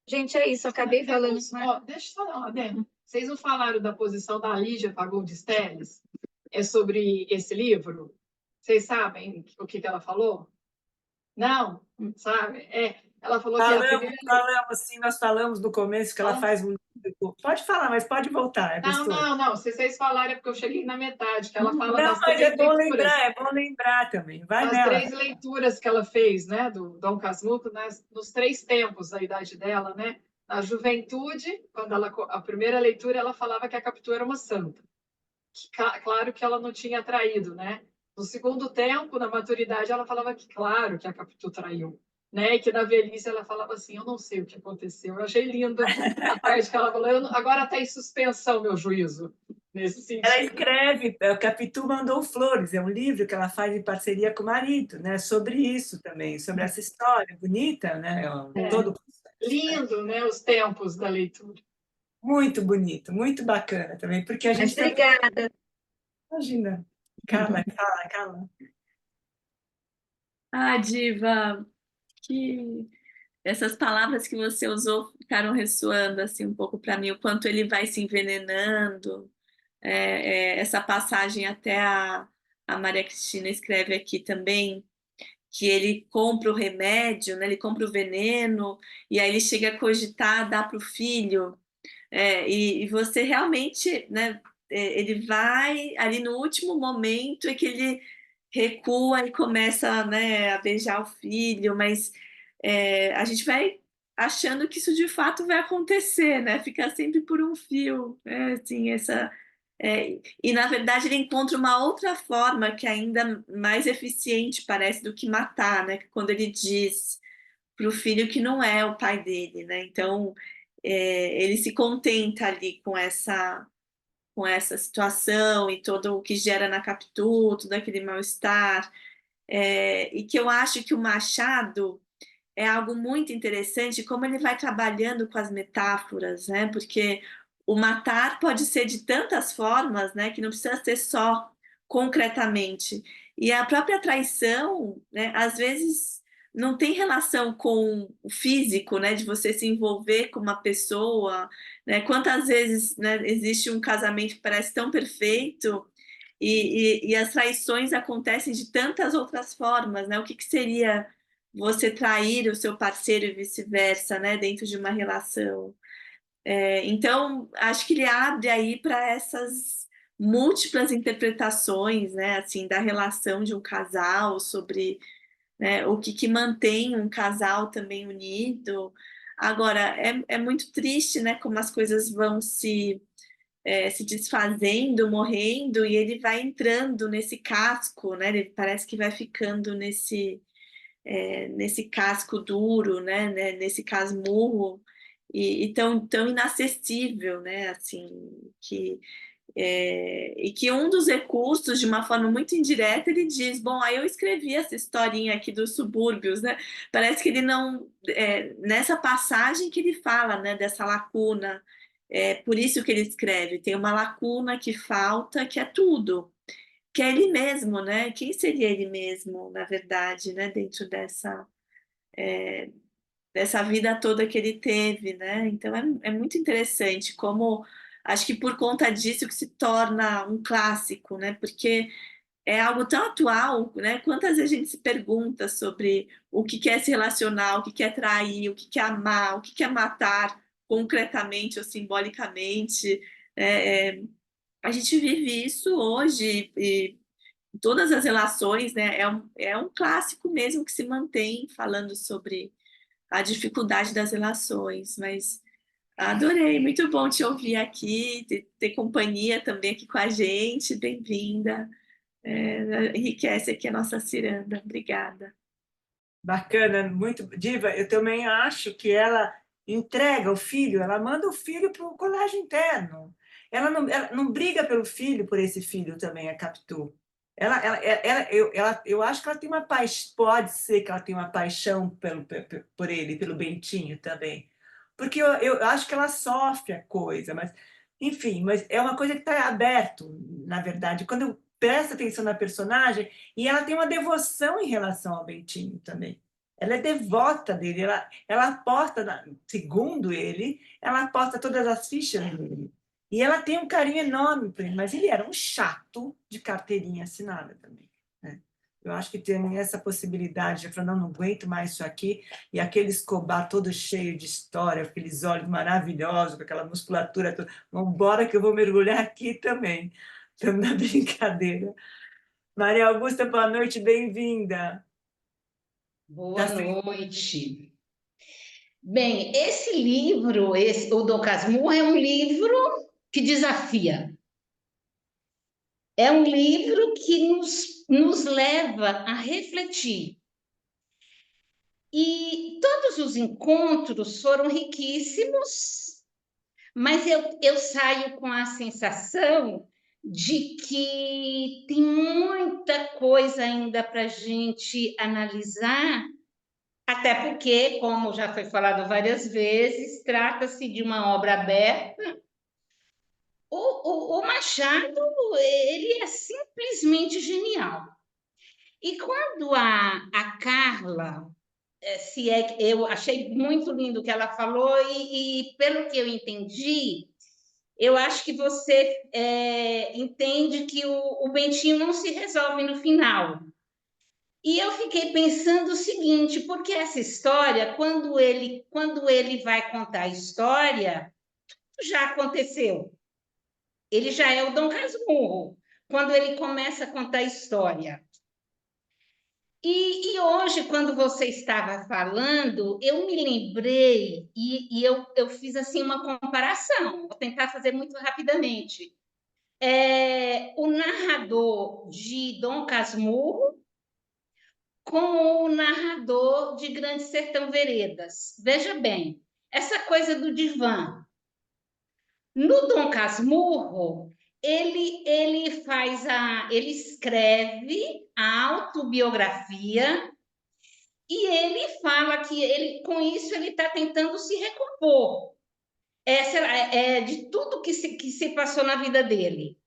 Gente, é isso, acabei falando isso. Deixa eu falar, Adélia. Vocês não falaram da posição da Lígia Fagundes Telles? É sobre esse livro? Vocês sabem o que ela falou? Não, sabe? Ela falou que a primeira... Falamos, sim, nós falamos no começo que ela faz um livro. Pode falar, mas pode voltar, professora. Não, se vocês falarem é porque eu cheguei na metade, que ela fala Não, das mas três leituras. é bom lembrar também. Vai As nela. 3 leituras que ela fez, né, do Dom Casmurro, nos 3 tempos da idade dela, né? Na juventude, a primeira leitura, ela falava que a Capitu era uma santa. Claro que ela não tinha traído, né? No segundo tempo, na maturidade, ela falava que, claro, que a Capitu traiu, né? E que na velhice ela falava assim, eu não sei o que aconteceu. Eu achei lindo a parte que ela falou, agora está em suspensão meu juízo, nesse sentido. Ela escreve, o Capitu Mandou Flores, é um livro que ela faz em parceria com o marido, né? Sobre isso também, sobre essa história bonita, né? Todo lindo, né? Os tempos da leitura. muito bonito, muito bacana também, porque a gente Obrigada. Imagina. Cala. Diva, que essas palavras que você usou ficaram ressoando assim um pouco para mim, o quanto ele vai se envenenando. Essa passagem até a Maria Cristina escreve aqui também, que ele compra o remédio, né? Ele compra o veneno, e aí ele chega a cogitar dar para o filho. E você realmente, né? Ele vai ali no último momento é que ele recua e começa, né, a beijar o filho, mas a gente vai achando que isso de fato vai acontecer, né? Fica sempre por um fio, né? Assim, e na verdade ele encontra uma outra forma que é ainda mais eficiente parece do que matar, né? Quando ele diz para o filho que não é o pai dele, né? Então ele se contenta ali com essa situação e todo o que gera na Capitu, todo aquele mal-estar, e que eu acho que o Machado é algo muito interessante, como ele vai trabalhando com as metáforas, né? Porque o matar pode ser de tantas formas, né? Que não precisa ser só concretamente. E a própria traição, né? Às vezes não tem relação com o físico, né? De você se envolver com uma pessoa, né? Quantas vezes, né, existe um casamento que parece tão perfeito e as traições acontecem de tantas outras formas, né? O que seria você trair o seu parceiro e vice-versa, né, dentro de uma relação. Então, acho que ele abre aí para essas múltiplas interpretações, né, assim, da relação de um casal, sobre, né, o que mantém um casal também unido. Agora, é muito triste, né, como as coisas vão se se desfazendo, morrendo, e ele vai entrando nesse casco, né? Ele parece que vai ficando nesse casco duro, né? Nesse casmurro, e tão inacessível, né? Assim, e que um dos recursos, de uma forma muito indireta, ele diz: bom, aí eu escrevi essa historinha aqui dos subúrbios, né? Parece que ele não. Nessa passagem que ele fala, né, dessa lacuna, por isso que ele escreve: tem uma lacuna que falta, que é tudo, que é ele mesmo, né? Quem seria ele mesmo, na verdade, né? Dentro dessa vida toda que ele teve, né? Então é muito interessante como acho que por conta disso que se torna um clássico, né? Porque é algo tão atual, né? Quantas vezes a gente se pergunta sobre o que é se relacionar, o que é trair, o que é amar, o que é matar concretamente ou simbolicamente. A gente vive isso hoje e todas as relações, né? É um clássico mesmo que se mantém falando sobre a dificuldade das relações, mas adorei, muito bom te ouvir aqui, ter companhia também aqui com a gente, bem-vinda, enriquece aqui a nossa ciranda, obrigada. Bacana, muito. Diva, eu também acho que ela entrega o filho, ela manda o filho para o colégio interno. Ela não briga pelo filho, por esse filho também, a Capitu. Eu acho que ela tem uma paixão, pode ser que ela tenha uma paixão por ele, pelo Bentinho também. Porque eu acho que ela sofre a coisa, mas, enfim, mas é uma coisa que está aberto, na verdade. Quando eu presto atenção na personagem, e ela tem uma devoção em relação ao Bentinho também. Ela é devota dele, ela aposta, segundo ele, ela aposta todas as fichas dele. E ela tem um carinho enorme por ele, mas ele era um chato de carteirinha assinada também, né? Eu acho que tem essa possibilidade de falar: não aguento mais isso aqui, e aquele Escobar todo cheio de história, aqueles olhos maravilhosos, com aquela musculatura toda, vamos embora que eu vou mergulhar aqui também. Estamos na brincadeira. Maria Augusta, boa noite, bem-vinda. Boa noite. Bem, esse livro, o Dom Casmurro, é um livro que desafia. É um livro que nos leva a refletir. E todos os encontros foram riquíssimos, mas eu saio com a sensação de que tem muita coisa ainda para a gente analisar. Até porque, como já foi falado várias vezes, trata-se de uma obra aberta. O Machado, ele é simplesmente genial. E quando a Carla, se é, eu achei muito lindo o que ela falou, e pelo que eu entendi, eu acho que você entende que o Bentinho não se resolve no final. E eu fiquei pensando o seguinte, porque essa história, quando ele vai contar a história, já aconteceu. Ele já é o Dom Casmurro, quando ele começa a contar a história. E hoje, quando você estava falando, eu me lembrei e eu fiz assim uma comparação, vou tentar fazer muito rapidamente. O narrador de Dom Casmurro com o narrador de Grande Sertão Veredas. Veja bem, essa coisa do divã. No Dom Casmurro, ele escreve a autobiografia e ele fala que com isso ele está tentando se recompor de tudo que se passou na vida dele.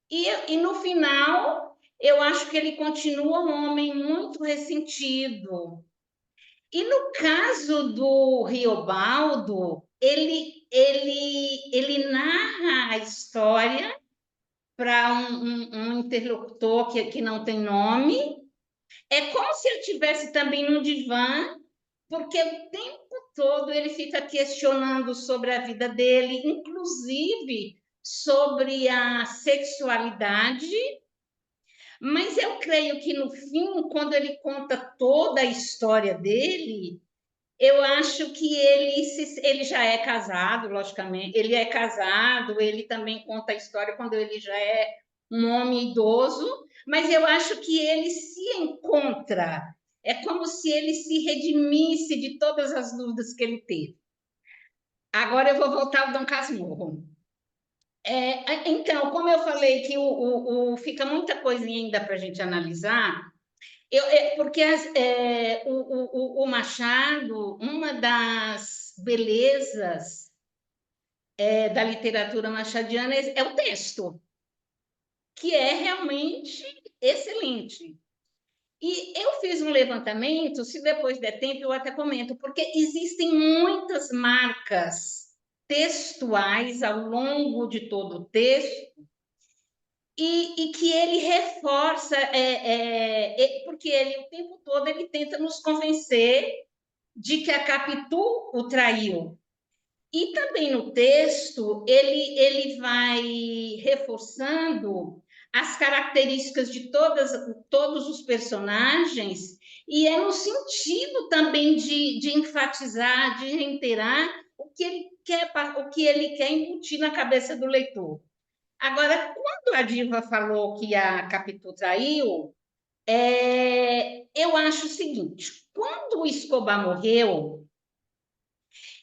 E no final, eu acho que ele continua um homem muito ressentido. E no caso do Riobaldo, ele narra a história para um interlocutor que não tem nome. É como se ele estivesse também num divã, porque o tempo todo ele fica questionando sobre a vida dele, inclusive sobre a sexualidade. Mas eu creio que, no fim, quando ele conta toda a história dele, Eu acho que ele já é casado, logicamente. Ele é casado, ele também conta a história quando ele já é um homem idoso, mas eu acho que ele se encontra. É como se ele se redimisse de todas as dúvidas que ele teve. Agora eu vou voltar ao Dom Casmurro. Então, como eu falei que fica muita coisa ainda para a gente analisar, porque o Machado, uma das belezas da literatura machadiana é o texto, que é realmente excelente. E eu fiz um levantamento, se depois der tempo eu até comento, porque existem muitas marcas textuais ao longo de todo o texto, e que ele reforça, porque ele o tempo todo ele tenta nos convencer de que a Capitu o traiu. E também no texto ele vai reforçando as características de todos os personagens, e é no sentido também de enfatizar, de reiterar o que ele quer embutir na cabeça do leitor. Agora, quando a Diva falou que a Capitu traiu, eu acho o seguinte: quando o Escobar morreu,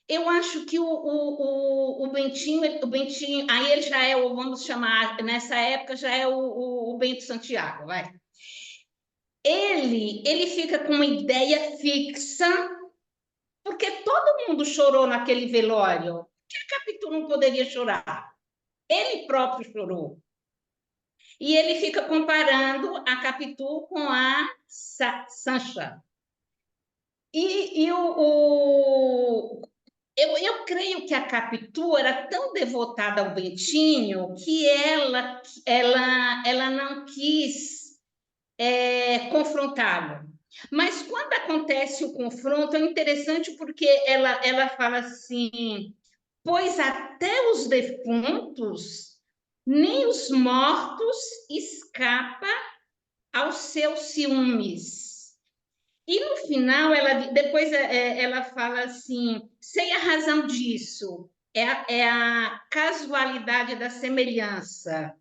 eu acho que o Bentinho, aí ele já é vamos chamar, nessa época já é o Bento Santiago, vai. Ele fica com uma ideia fixa, porque todo mundo chorou naquele velório, que a Capitu não poderia chorar. Ele próprio chorou. E ele fica comparando a Capitu com a Sancha. Eu creio que a Capitu era tão devotada ao Bentinho que ela não quis confrontá-lo. Mas quando acontece o confronto, é interessante porque ela fala assim: pois até os defuntos, nem os mortos escapam aos seus ciúmes. E no final, depois ela fala assim: sei a razão disso, é a casualidade da semelhança.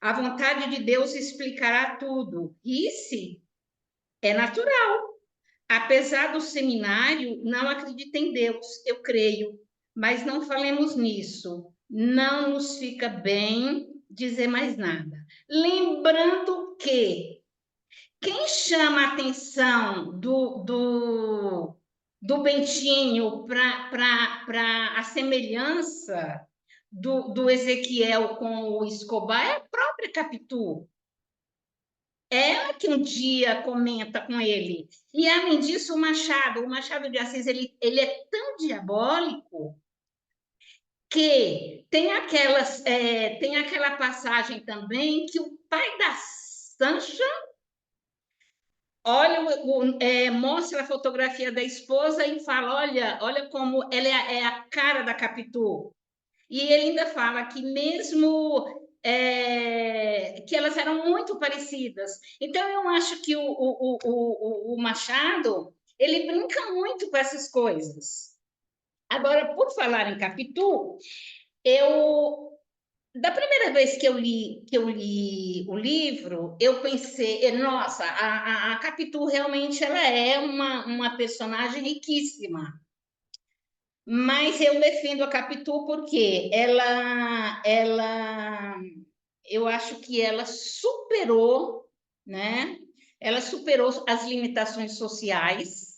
A vontade de Deus explicará tudo. Isso é natural. Apesar do seminário, não acredito em Deus, eu creio, mas não falemos nisso. Não nos fica bem dizer mais nada. Lembrando que quem chama a atenção do Bentinho para a semelhança do Ezequiel com o Escobar é a própria Capitu. Ela que um dia comenta com ele. E, além disso, o Machado de Assis, ele é tão diabólico que tem aquela passagem também que o pai da Sancha mostra a fotografia da esposa e fala: olha como ela é a cara da Capitu. E ele ainda fala que mesmo que elas eram muito parecidas. Então, eu acho que o Machado ele brinca muito com essas coisas. Agora, por falar em Capitu, da primeira vez que eu li o livro, eu pensei, nossa, a Capitu realmente ela é uma personagem riquíssima. Mas eu defendo a Capitu porque eu acho que ela superou, né? Ela superou as limitações sociais.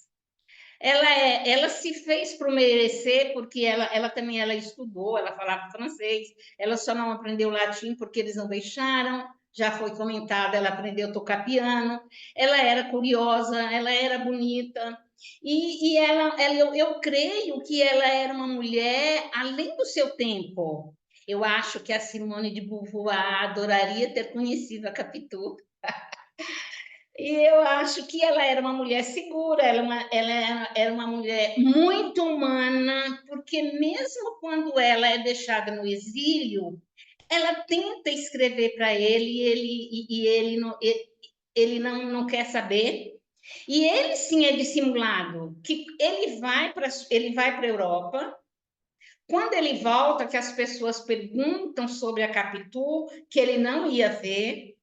Ela se fez por merecer, porque ela também estudou, ela falava francês, ela só não aprendeu latim porque eles não deixaram, já foi comentado, ela aprendeu a tocar piano, ela era curiosa, ela era bonita, e eu creio que ela era uma mulher além do seu tempo. Eu acho que a Simone de Beauvoir adoraria ter conhecido a Capitu. E eu acho que ela era uma mulher segura, ela era uma mulher muito humana, porque mesmo quando ela é deixada no exílio, ela tenta escrever para ele e ele não quer saber. E ele sim é dissimulado, que ele vai para a Europa. Quando ele volta, que as pessoas perguntam sobre a Capitu, que ele não ia ver,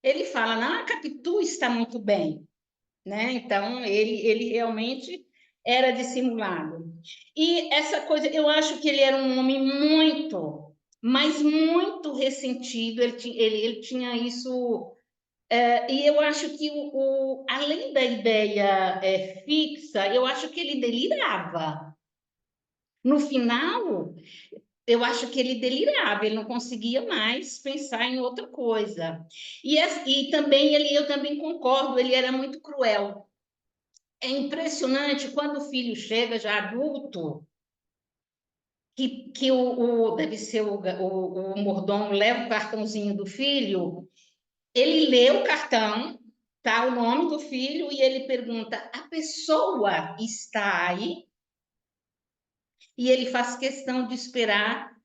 ele fala, não, a Capitu está muito bem, né? Então, ele realmente era dissimulado. E essa coisa, eu acho que ele era um homem muito, mas muito ressentido, ele tinha isso... e eu acho que, além da ideia fixa, eu acho que ele delirava. No final, eu acho que ele delirava, ele não conseguia mais pensar em outra coisa. E também eu também concordo, ele era muito cruel. É impressionante quando o filho chega já adulto, que deve ser o mordomo leva o cartãozinho do filho, ele lê o cartão, tá o nome do filho, e ele pergunta: a pessoa está aí? E ele faz questão de esperar,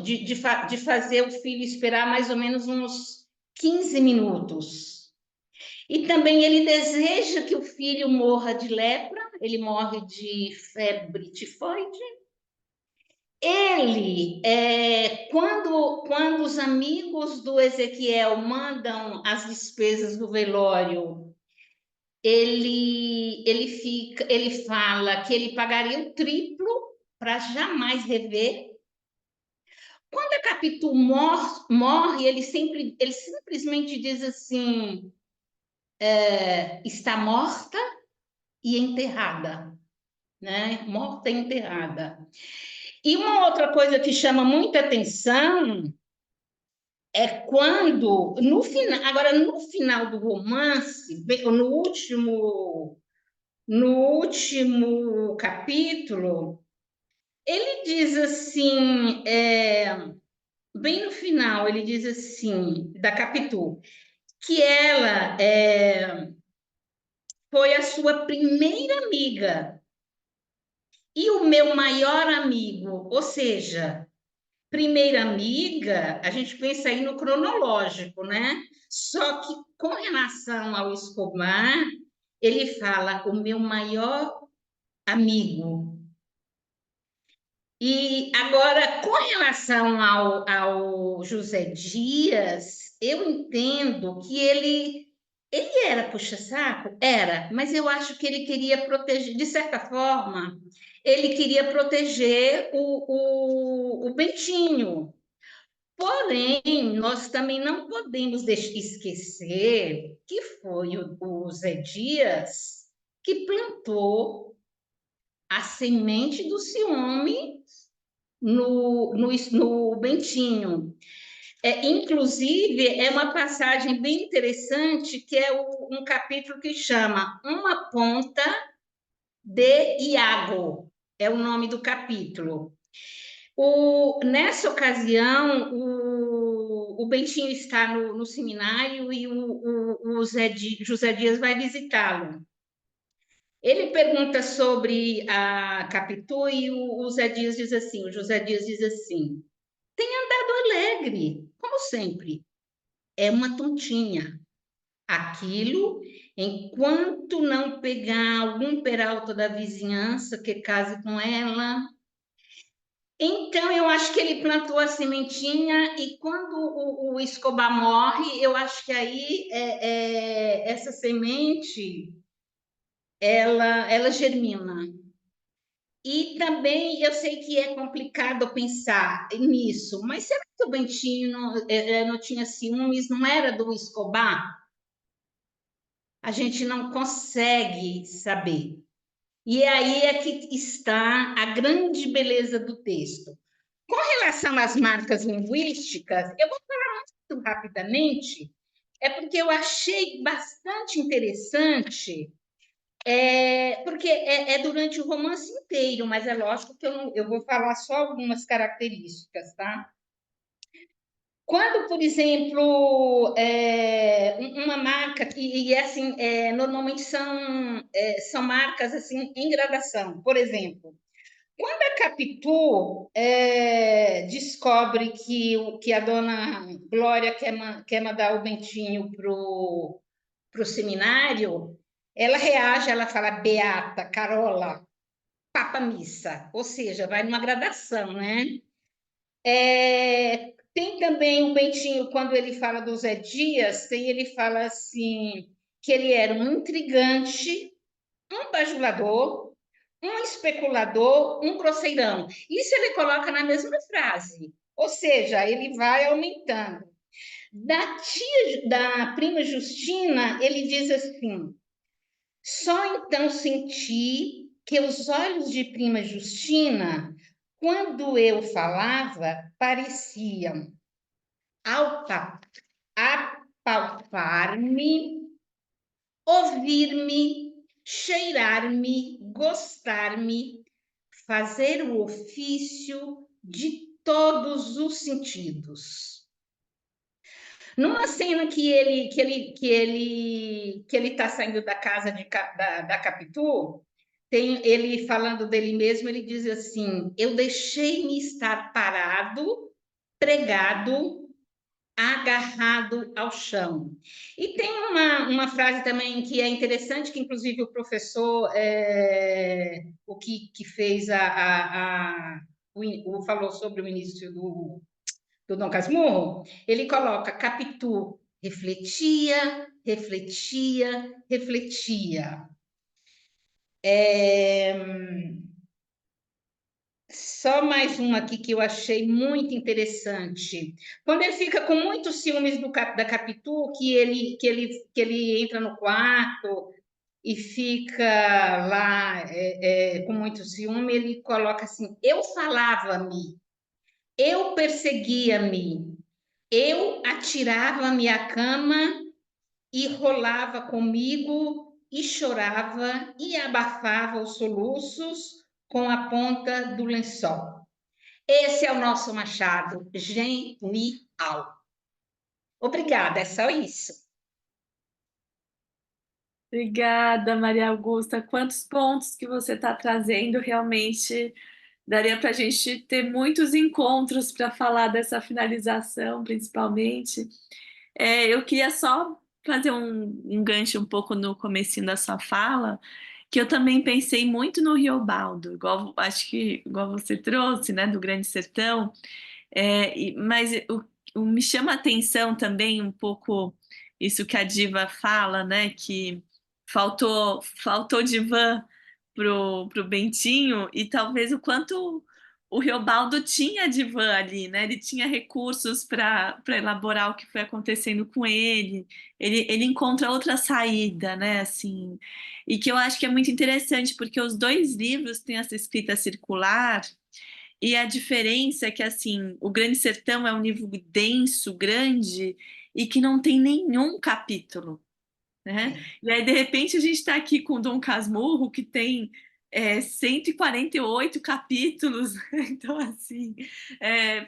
de fazer o filho esperar mais ou menos uns 15 minutos. E também ele deseja que o filho morra de lepra, ele morre de febre tifoide. Ele, quando os amigos do Ezequiel mandam as despesas do velório, ele fala que ele pagaria o triplo para jamais rever. Quando a Capitu morre, ele simplesmente diz assim: está morta e enterrada, né? Morta e enterrada. E uma outra coisa que chama muita atenção é quando, no final do romance, no último capítulo, ele diz assim, bem no final, ele diz assim, da Capitu, que ela foi a sua primeira amiga e o meu maior amigo, ou seja, primeira amiga, a gente pensa aí no cronológico, né? Só que com relação ao Escobar, ele fala o meu maior amigo. E agora, com relação ao José Dias, eu entendo que ele era puxa-saco? Era, mas eu acho que ele queria proteger, de certa forma, ele queria proteger o Bentinho. Porém, nós também não podemos esquecer que foi o Zé Dias que plantou a semente do ciúme no Bentinho. Inclusive, é uma passagem bem interessante, que é um capítulo que chama Uma Ponta de Iago, é o nome do capítulo. Nessa ocasião, o Bentinho está no seminário e o José Dias vai visitá-lo. Ele pergunta sobre a Capitu e o José Dias diz assim, tem andado alegre, como sempre. É uma tontinha. Aquilo, enquanto não pegar algum peralta da vizinhança que case com ela. Então, eu acho que ele plantou a sementinha e quando o Escobar morre, eu acho que aí essa semente, ela germina. E também eu sei que é complicado pensar nisso, mas será que o Bentinho não tinha ciúmes, não era do Escobar? A gente não consegue saber. E aí é que está a grande beleza do texto. Com relação às marcas linguísticas, eu vou falar muito rapidamente, porque eu achei bastante interessante, porque é durante o romance inteiro, mas é lógico que eu vou falar só algumas características, tá? Quando, por exemplo, uma marca, e assim, normalmente são marcas assim, em gradação, por exemplo, quando a Capitu descobre que a dona Glória quer mandar o Bentinho o seminário, ela reage, ela fala Beata, Carola, Papa Missa, ou seja, vai numa gradação, né? Tem também o Bentinho, quando ele fala do Zé Dias, ele fala assim, que ele era um intrigante, um bajulador, um especulador, um grosseirão. Isso ele coloca na mesma frase, ou seja, ele vai aumentando. Da prima Justina, ele diz assim, só então senti que os olhos de prima Justina, quando eu falava, pareciam apalpar-me, ouvir-me, cheirar-me, gostar-me, fazer o ofício de todos os sentidos. Numa cena que ele está saindo da casa da Capitu, tem ele falando dele mesmo, ele diz assim: eu deixei-me estar parado, pregado, agarrado ao chão. E tem uma frase também que é interessante, que inclusive o professor, o que fez falou sobre o início do Dom Casmurro, ele coloca Capitu refletia, refletia, refletia. Só mais uma aqui que eu achei muito interessante. Quando ele fica com muitos ciúmes da Capitu, que ele entra no quarto e fica lá com muito ciúme, ele coloca assim, eu falava-me, eu perseguia-me, eu atirava-me à cama e rolava comigo e chorava e abafava os soluços com a ponta do lençol. Esse é o nosso Machado, genial. Obrigada, é só isso. Obrigada, Maria Augusta. Quantos pontos que você está trazendo, realmente daria para a gente ter muitos encontros para falar dessa finalização, principalmente. Eu queria só fazer um gancho um pouco no comecinho da sua fala, que eu também pensei muito no Riobaldo, acho que igual você trouxe, né, do Grande Sertão, mas me chama a atenção também um pouco isso que a Diva fala, né, que faltou divã pro Bentinho, e talvez o quanto o Riobaldo tinha divã ali, né? Ele tinha recursos para elaborar o que foi acontecendo com ele. Ele encontra outra saída, né? Assim, e que eu acho que é muito interessante, porque os dois livros têm essa escrita circular, e a diferença é que, assim, o Grande Sertão é um livro denso, grande, e que não tem nenhum capítulo, né? E aí, de repente, a gente está aqui com Dom Casmurro, que tem 148 capítulos. Então, assim,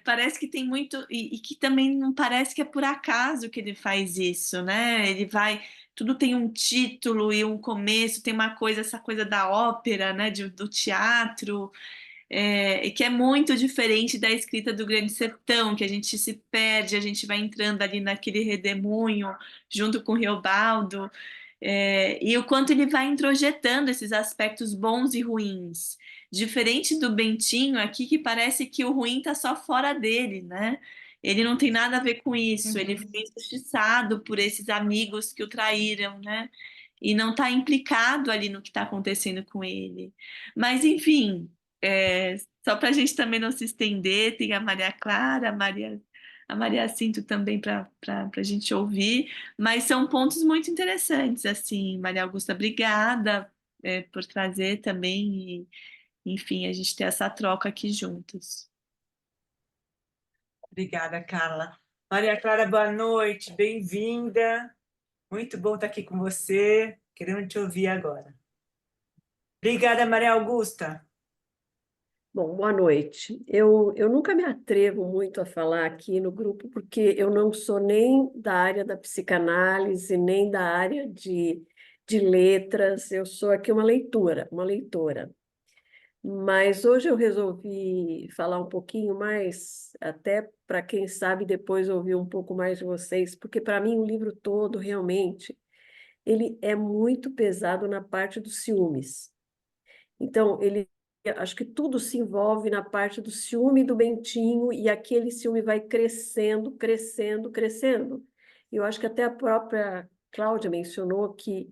parece que tem muito... E que também não parece que é por acaso que ele faz isso, né? Ele vai... Tudo tem um título e um começo, tem essa coisa da ópera, né? Do teatro... e que é muito diferente da escrita do Grande Sertão, que a gente se perde, a gente vai entrando ali naquele redemoinho junto com o Riobaldo, e o quanto ele vai introjetando esses aspectos bons e ruins. Diferente do Bentinho aqui, que parece que o ruim está só fora dele, né? Ele não tem nada a ver com isso, ele foi injustiçado por esses amigos que o traíram, né? E não está implicado ali no que está acontecendo com ele. Mas, enfim, só para a gente também não se estender, tem a Maria Clara, a Maria Cinto também para a gente ouvir, mas são pontos muito interessantes, assim, Maria Augusta, obrigada por trazer também, e, enfim, a gente ter essa troca aqui juntos. Obrigada, Carla. Maria Clara, boa noite, bem-vinda. Muito bom estar aqui com você, querendo te ouvir agora. Obrigada, Maria Augusta. Bom, boa noite. Eu nunca me atrevo muito a falar aqui no grupo, porque eu não sou nem da área da psicanálise, nem da área de letras, eu sou aqui uma leitora. Mas hoje eu resolvi falar um pouquinho mais, até para quem sabe depois ouvir um pouco mais de vocês, porque para mim o livro todo realmente ele é muito pesado na parte dos ciúmes. Então, acho que tudo se envolve na parte do ciúme do Bentinho, e aquele ciúme vai crescendo, crescendo, crescendo. Eu acho que até a própria Cláudia mencionou que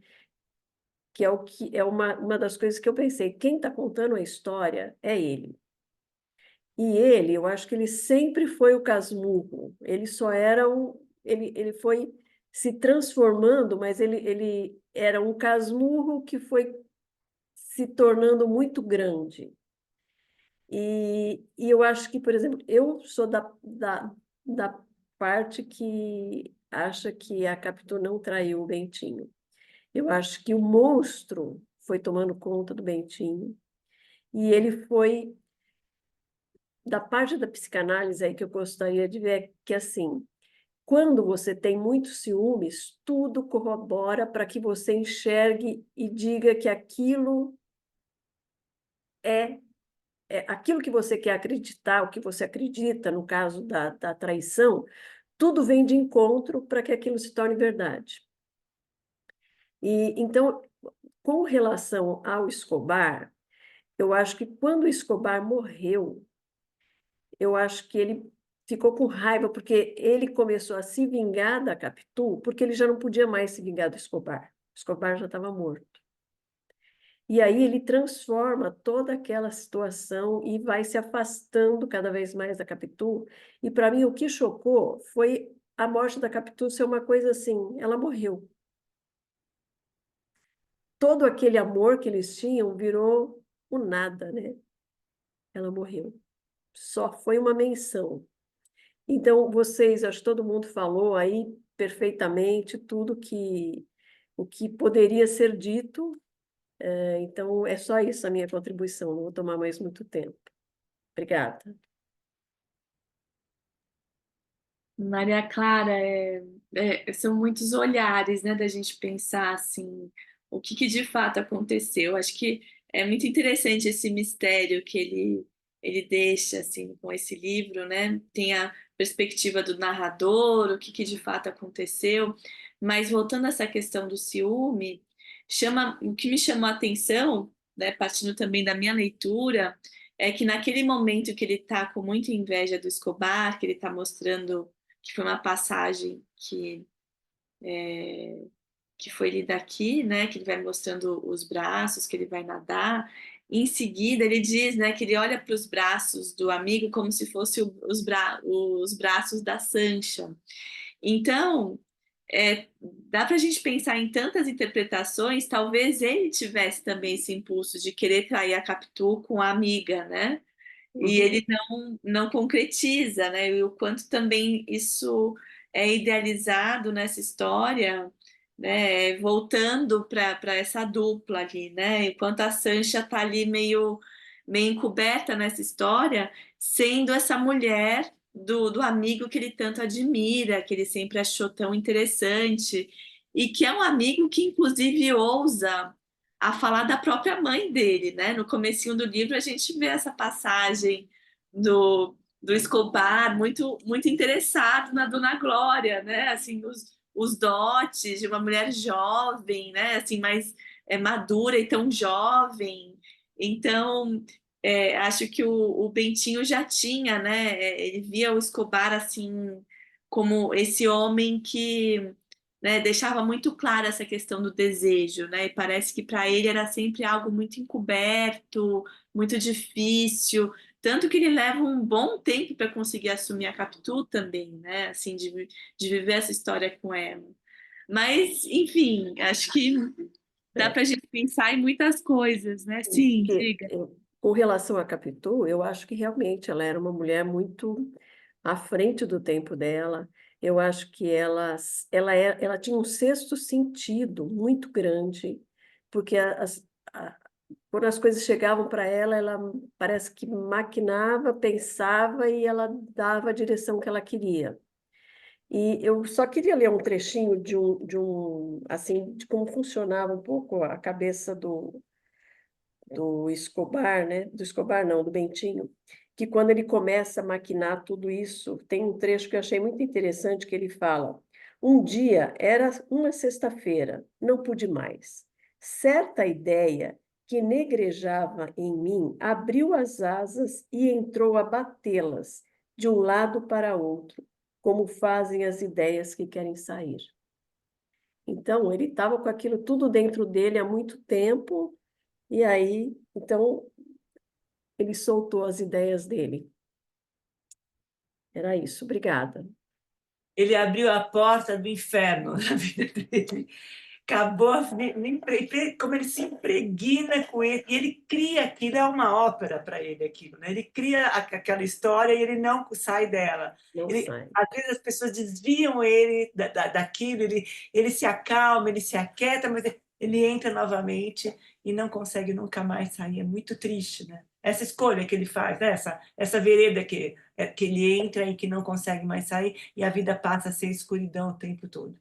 é uma das coisas que eu pensei, quem está contando a história é ele. E ele, eu acho que ele sempre foi o casmurro, ele só era ele foi se transformando, mas ele era um casmurro que foi se tornando muito grande. E eu acho que, por exemplo, eu sou da parte que acha que a Capitu não traiu o Bentinho. Eu acho que o monstro foi tomando conta do Bentinho, e ele foi, da parte da psicanálise aí que eu gostaria de ver, que assim, quando você tem muitos ciúmes, tudo corrobora para que você enxergue e diga que aquilo é aquilo que você quer acreditar, o que você acredita, no caso da traição, tudo vem de encontro para que aquilo se torne verdade. E então, com relação ao Escobar, eu acho que quando o Escobar morreu, eu acho que ele ficou com raiva, porque ele começou a se vingar da Capitu, porque ele já não podia mais se vingar do Escobar. O Escobar já estava morto. E aí ele transforma toda aquela situação e vai se afastando cada vez mais da Capitu. E para mim o que chocou foi a morte da Capitu ser uma coisa assim, ela morreu. Todo aquele amor que eles tinham virou o nada, né? Ela morreu. Só foi uma menção. Então, vocês, acho que todo mundo falou aí perfeitamente tudo o que poderia ser dito. Então, é só isso a minha contribuição, não vou tomar mais muito tempo. Obrigada. Maria Clara, são muitos olhares, né, da gente pensar assim, o que de fato aconteceu. Acho que é muito interessante esse mistério que ele deixa assim com esse livro, né? Tem a perspectiva do narrador, o que de fato aconteceu. Mas voltando a essa questão do ciúme, o que me chamou a atenção, né, partindo também da minha leitura, é que naquele momento que ele está com muita inveja do Escobar, que ele está mostrando que foi uma passagem que foi lida aqui, né, que ele vai mostrando os braços, que ele vai nadar. Em seguida, ele diz, né, que ele olha para os braços do amigo como se fossem os braços da Sancha. Então, dá para a gente pensar em tantas interpretações, talvez ele tivesse também esse impulso de querer trair a Capitu com a amiga, né? E ele não concretiza, né? E o quanto também isso é idealizado nessa história, né? Voltando para essa dupla ali, né? Enquanto a Sancha está ali meio encoberta nessa história, sendo essa mulher do amigo que ele tanto admira, que ele sempre achou tão interessante, e que é um amigo que, inclusive, ousa a falar da própria mãe dele, né? No comecinho do livro a gente vê essa passagem do Escobar muito interessado na Dona Glória, né? Assim, os dotes de uma mulher jovem, né? Assim, mais madura e tão jovem. Então, acho que o Bentinho já tinha, né? Ele via o Escobar assim como esse homem que, né, deixava muito clara essa questão do desejo, né? E parece que para ele era sempre algo muito encoberto, muito difícil, tanto que ele leva um bom tempo para conseguir assumir a Capitu também, né? Assim, de viver essa história com ela. Mas, enfim, acho que dá para a gente pensar em muitas coisas, né? Sim, diga. Com relação à Capitu, eu acho que realmente ela era uma mulher muito à frente do tempo dela. Eu acho que ela tinha um sexto sentido muito grande, porque quando as coisas chegavam para ela parece que maquinava, pensava e ela dava a direção que ela queria. E eu só queria ler um trechinho assim, de como funcionava um pouco a cabeça do Escobar, né? Do Escobar não, do Bentinho, que quando ele começa a maquinar tudo isso, tem um trecho que eu achei muito interessante que ele fala: Um dia, era uma sexta-feira, não pude mais. Certa ideia que negrejava em mim abriu as asas e entrou a batê-las de um lado para outro, como fazem as ideias que querem sair. Então, ele estava com aquilo tudo dentro dele há muito tempo, e aí, então, ele soltou as ideias dele. Era isso, obrigada. Ele abriu a porta do inferno na vida dele. Acabou, como ele se impregna com ele, e ele cria aquilo, é uma ópera para ele aquilo, né? Ele cria aquela história e ele não sai dela. Não sai. Às vezes as pessoas desviam ele daquilo, ele se acalma, ele se aquieta, mas ele entra novamente e não consegue nunca mais sair. É muito triste, né? Essa escolha que ele faz, né? Essa vereda que ele entra e que não consegue mais sair, e a vida passa a ser escuridão o tempo todo.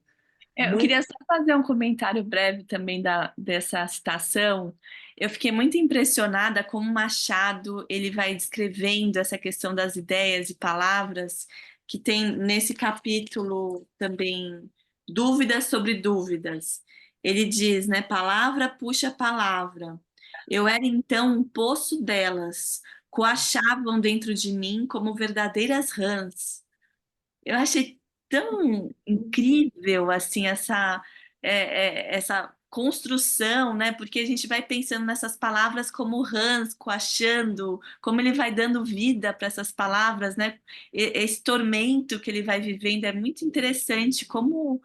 Eu queria só fazer um comentário breve também dessa citação. Eu fiquei muito impressionada como Machado ele vai descrevendo essa questão das ideias e palavras que tem nesse capítulo também Dúvidas sobre Dúvidas. Ele diz, né, palavra puxa palavra. Eu era então um poço delas, coachavam dentro de mim como verdadeiras rãs. Eu achei tão incrível assim essa construção, né? Porque a gente vai pensando nessas palavras como Hans coachando, como ele vai dando vida para essas palavras, né? Esse tormento que ele vai vivendo é muito interessante como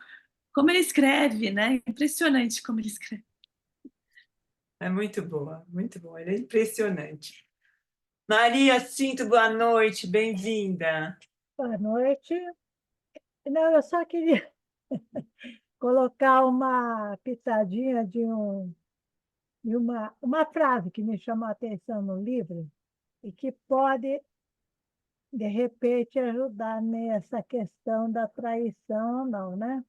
ele escreve, né? Impressionante como ele escreve. É muito boa, muito boa. Ele é impressionante. Maria Cinto, boa noite, bem-vinda. Boa noite. Não, eu só queria colocar uma pitadinha de uma frase que me chamou a atenção no livro e que pode, de repente, ajudar nessa questão da traição ou não, né?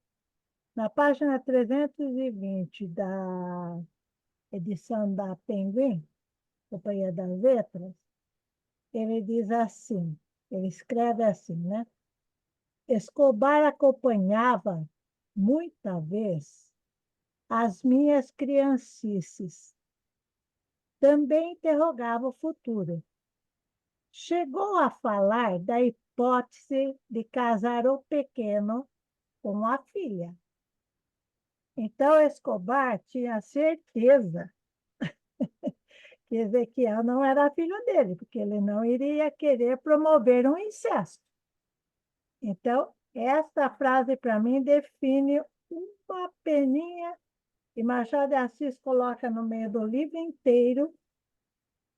Na página 320 da edição da Penguin, Companhia das Letras, ele diz assim, ele escreve assim, né? Escobar acompanhava, muita vez, as minhas criancices. Também interrogava o futuro. Chegou a falar da hipótese de casar o pequeno com a filha. Então, Escobar tinha certeza que Ezequiel não era filho dele, porque ele não iria querer promover um incesto. Então, essa frase, para mim, define uma peninha que Machado de Assis coloca no meio do livro inteiro,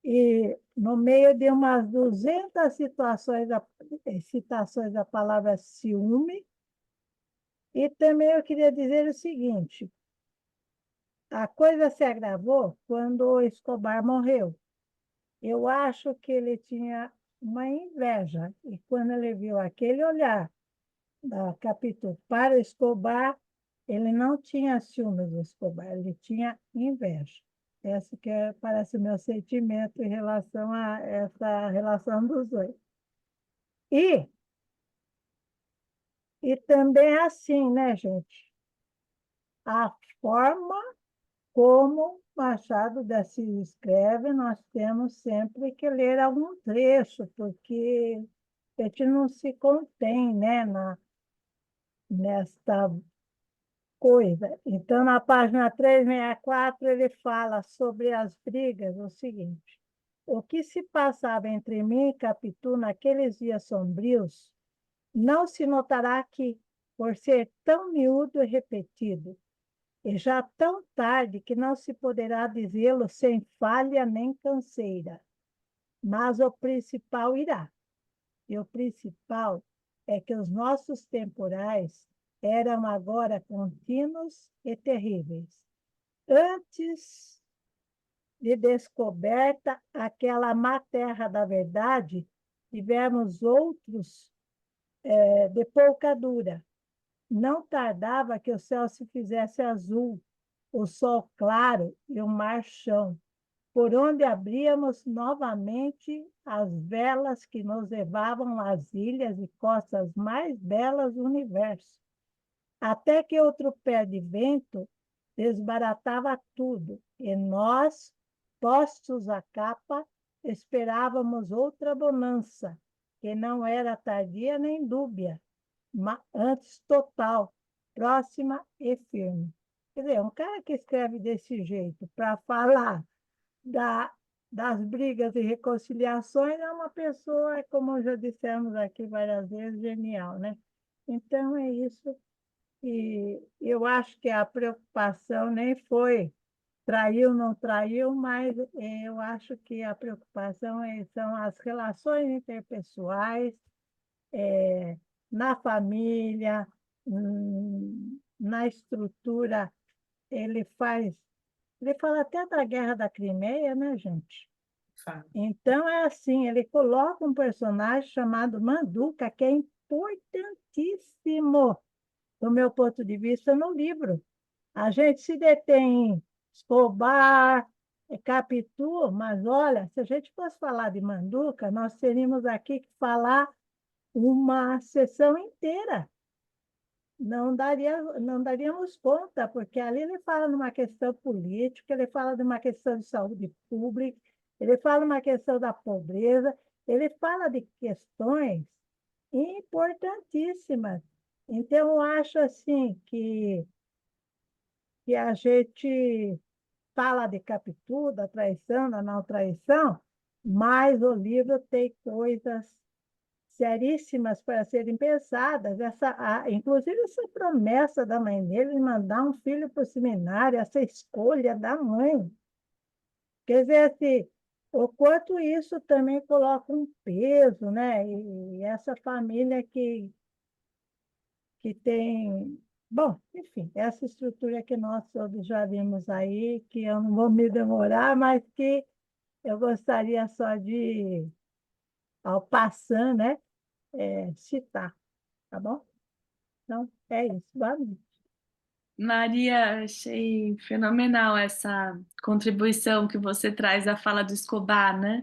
e no meio de umas 200 citações da palavra ciúme. E também eu queria dizer o seguinte, a coisa se agravou quando o Escobar morreu. Eu acho que ele tinha uma inveja, e quando ele viu aquele olhar da Capitu para o Escobar, ele não tinha ciúmes do Escobar, ele tinha inveja. Esse que parece o meu sentimento em relação a essa relação dos dois. E também é assim, né, gente? A forma como Machado de Assis escreve, nós temos sempre que ler algum trecho, porque a gente não se contém, né, nesta coisa. Então, na página 364, ele fala sobre as brigas, o seguinte: o que se passava entre mim e Capitu naqueles dias sombrios não se notará aqui, por ser tão miúdo e repetido, e já tão tarde que não se poderá dizê-lo sem falha nem canseira. Mas o principal irá. E o principal é que os nossos temporais eram agora contínuos e terríveis. Antes de descoberta aquela má terra da verdade, tivemos outros de pouca dura. Não tardava que o céu se fizesse azul, o sol claro e o mar chão, por onde abríamos novamente as velas que nos levavam às ilhas e costas mais belas do universo. até que outro pé de vento desbaratava tudo, e nós, postos à capa, esperávamos outra bonança, que não era tardia nem dúbia, mas antes total, próxima e firme. Quer dizer, um cara que escreve desse jeito para falar das brigas e reconciliações é uma pessoa, como já dissemos aqui várias vezes, genial, né? Então é isso. E eu acho que a preocupação nem foi traiu, não traiu, mas eu acho que a preocupação são as relações interpessoais, na família, na estrutura. Ele fala até da Guerra da Crimeia, né, gente? Fala. Então é assim, ele coloca um personagem chamado Manduca, que é importantíssimo do meu ponto de vista no livro. A gente se detém em Escobar, Capitu, mas olha, se a gente fosse falar de Manduca, nós teríamos aqui que falar uma sessão inteira. Não daríamos conta, porque ali ele fala numa questão política, ele fala de uma questão de saúde pública, ele fala de uma questão da pobreza, ele fala de questões importantíssimas. Então, eu acho assim que a gente fala de Capitu, da traição, da não traição, mas o livro tem coisas seríssimas para serem pensadas. Inclusive, essa promessa da mãe dele de mandar um filho para o seminário, essa escolha da mãe. Quer dizer, assim, o quanto isso também coloca um peso, né? E essa família que tem... Bom, enfim, essa estrutura que nós todos já vimos aí, que eu não vou me demorar, mas que eu gostaria só de, ao passar, né, citar, tá bom? Então, é isso. Boa noite. Maria, achei fenomenal essa contribuição que você traz à fala do Escobar, né?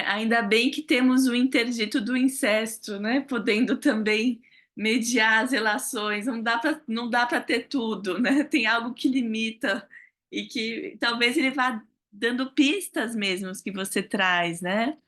Ainda bem que temos o interdito do incesto, né? Podendo também mediar as relações. Não dá para ter tudo, né? Tem algo que limita e que talvez ele vá dando pistas mesmo que você traz, né?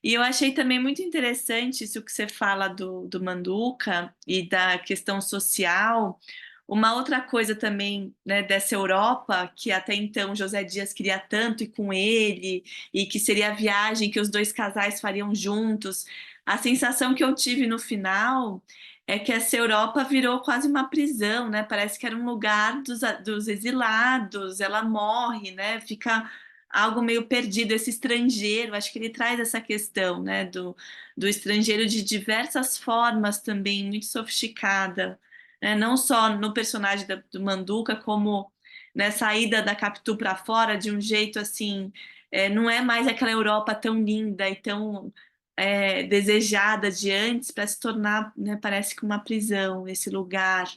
E eu achei também muito interessante isso que você fala do Manduca e da questão social. Uma outra coisa também, né, dessa Europa, que até então José Dias queria tanto ir com ele, e que seria a viagem que os dois casais fariam juntos. A sensação que eu tive no final é que essa Europa virou quase uma prisão, né? Parece que era um lugar dos exilados, ela morre, né? Fica algo meio perdido, esse estrangeiro, acho que ele traz essa questão, né, do estrangeiro de diversas formas também, muito sofisticada, né, não só no personagem do Manduca, como na saída da Capitu para fora, de um jeito assim, não é mais aquela Europa tão linda e tão desejada de antes, para se tornar, né, parece que uma prisão, esse lugar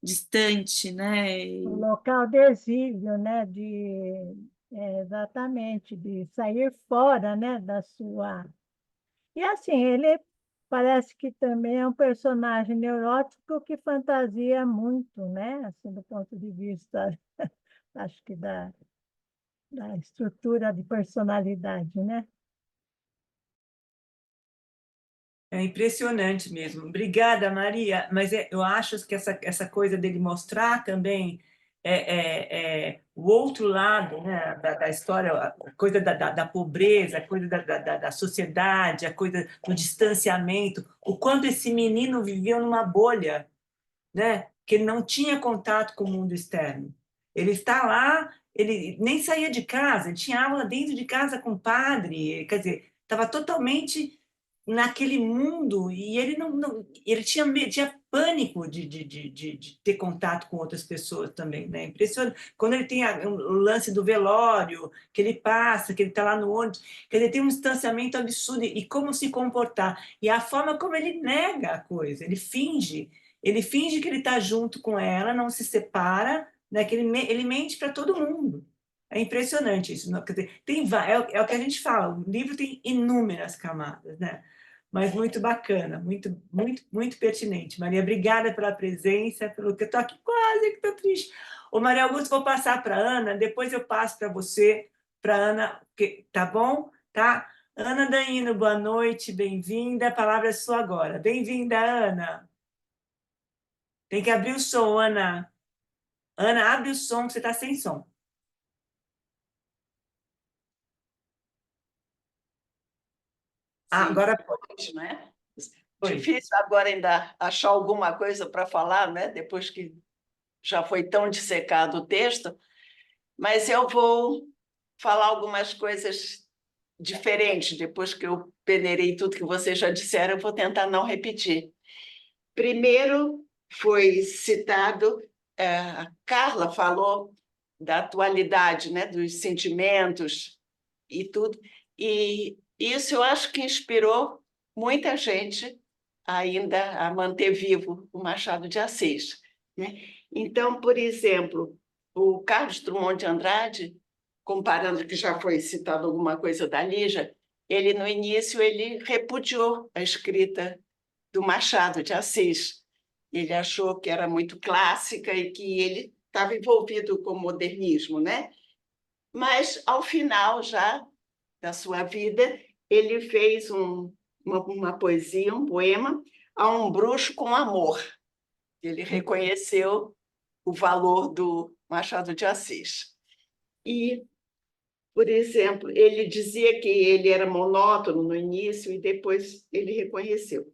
distante, né? Um local de exílio, né? Exatamente, de sair fora, né? Da sua... E assim, ele parece que também é um personagem neurótico que fantasia muito, né? Assim, do ponto de vista, acho que da estrutura de personalidade, né? É impressionante mesmo. Obrigada, Maria. Mas eu acho que essa coisa dele mostrar também o outro lado, né, da história, a coisa da pobreza, a coisa da sociedade, a coisa do distanciamento, o quanto esse menino viveu numa bolha, né, que ele não tinha contato com o mundo externo. Ele está lá, ele nem saía de casa, ele tinha aula dentro de casa com o padre, quer dizer, estava totalmente naquele mundo e ele ele tinha pânico de ter contato com outras pessoas também, né? Impressionante. Quando ele tem o lance do velório, que ele passa, que ele está lá no ônibus, quer dizer, tem um distanciamento absurdo e como se comportar. E a forma como ele nega a coisa, ele finge que ele está junto com ela, não se separa, né? Que ele mente para todo mundo. É impressionante isso. Quer dizer, é o que a gente fala, o livro tem inúmeras camadas, né? mas muito bacana, muito, muito, muito pertinente. Maria, obrigada pela presença, pelo que eu estou aqui quase que estou triste. Ô, Maria Augusta, vou passar para a Ana, depois eu passo para você, para a Ana, tá bom? Tá? Ana Danino, boa noite, bem-vinda, a palavra é sua agora. Bem-vinda, Ana. Tem que abrir o som, Ana. Ana, abre o som, que você está sem som. Ah, Sim, agora pode. não é? Oi. Difícil agora ainda achar alguma coisa para falar, né? Depois que já foi tão dissecado o texto, mas eu vou falar algumas coisas diferentes. Depois que eu peneirei tudo que vocês já disseram, eu vou tentar não repetir. Primeiro, foi citado, a Carla falou da atualidade, né? Dos sentimentos e tudo, e isso eu acho que inspirou muita gente ainda a manter vivo o Machado de Assis, né? Então, por exemplo, o Carlos Drummond de Andrade, comparando, que já foi citado alguma coisa da Lígia, ele, no início, ele repudiou a escrita do Machado de Assis. Ele achou que era muito clássica e que ele estava envolvido com o modernismo, né? Mas, ao final já da sua vida, ele fez uma poesia, um poema, a um bruxo com amor. Ele reconheceu o valor do Machado de Assis. E, por exemplo, ele dizia que ele era monótono no início e depois ele reconheceu.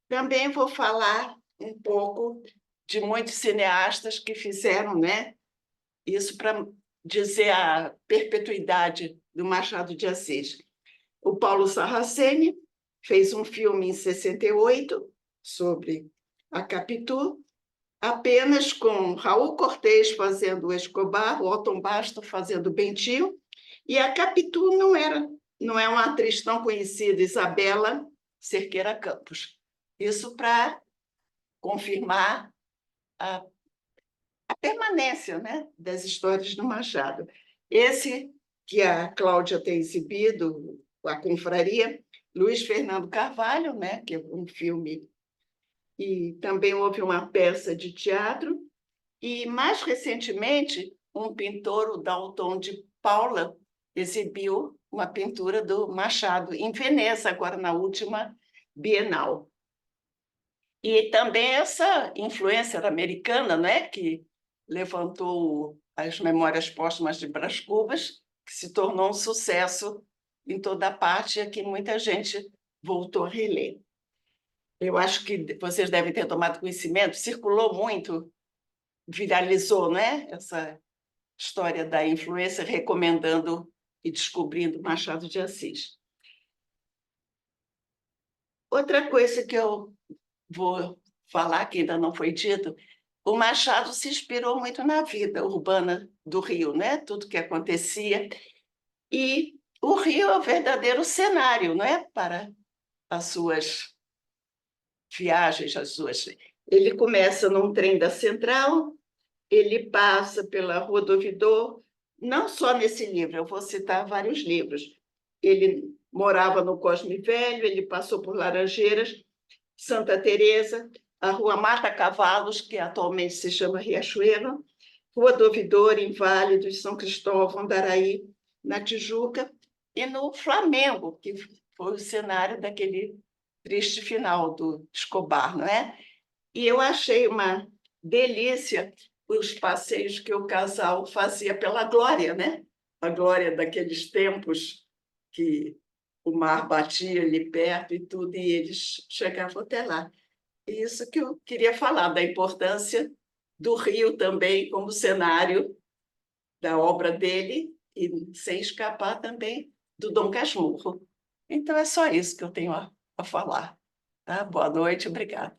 Também vou falar um pouco de muitos cineastas que fizeram, né, isso para dizer a perpetuidade do Machado de Assis. O Paulo Sarraceni fez um filme em 68 sobre a Capitu, apenas com Raul Cortez fazendo o Escobar, o Otton Basto fazendo o Bentinho, e a Capitu não é uma atriz tão conhecida, Isabela Cerqueira Campos. Isso para confirmar a permanência, né, das histórias do Machado. Esse que a Cláudia tem exibido, A Confraria, Luiz Fernando Carvalho, né, que é um filme, e também houve uma peça de teatro, e, mais recentemente, um pintor, o Dalton de Paula, exibiu uma pintura do Machado em Veneza, agora na última Bienal. E também essa influência americana, né, que levantou as Memórias Póstumas de Brás Cubas, que se tornou um sucesso em toda parte e que muita gente voltou a reler. Eu acho que vocês devem ter tomado conhecimento, circulou muito, viralizou, né, essa história da influência, recomendando e descobrindo Machado de Assis. Outra coisa que eu vou falar, que ainda não foi dito, o Machado se inspirou muito na vida urbana do Rio, né? Tudo que acontecia. E o Rio é o verdadeiro cenário, né? Para as suas viagens, Ele começa num trem da Central, ele passa pela Rua do Ouvidor, não só nesse livro, eu vou citar vários livros. Ele morava no Cosme Velho, ele passou por Laranjeiras, Santa Teresa, a Rua Mata Cavalos, que atualmente se chama Riachuelo, Rua do Ouvidor, Inválidos, São Cristóvão, Andaraí, na Tijuca, e no Flamengo, que foi o cenário daquele triste final do Escobar, não é? E eu achei uma delícia os passeios que o casal fazia pela Glória, né? A Glória daqueles tempos que o mar batia ali perto e tudo, e eles chegavam até lá. E isso que eu queria falar, da importância do Rio também como cenário da obra dele, e sem escapar também do Dom Casmurro. Então, é só isso que eu tenho a falar. Tá? Boa noite, obrigada.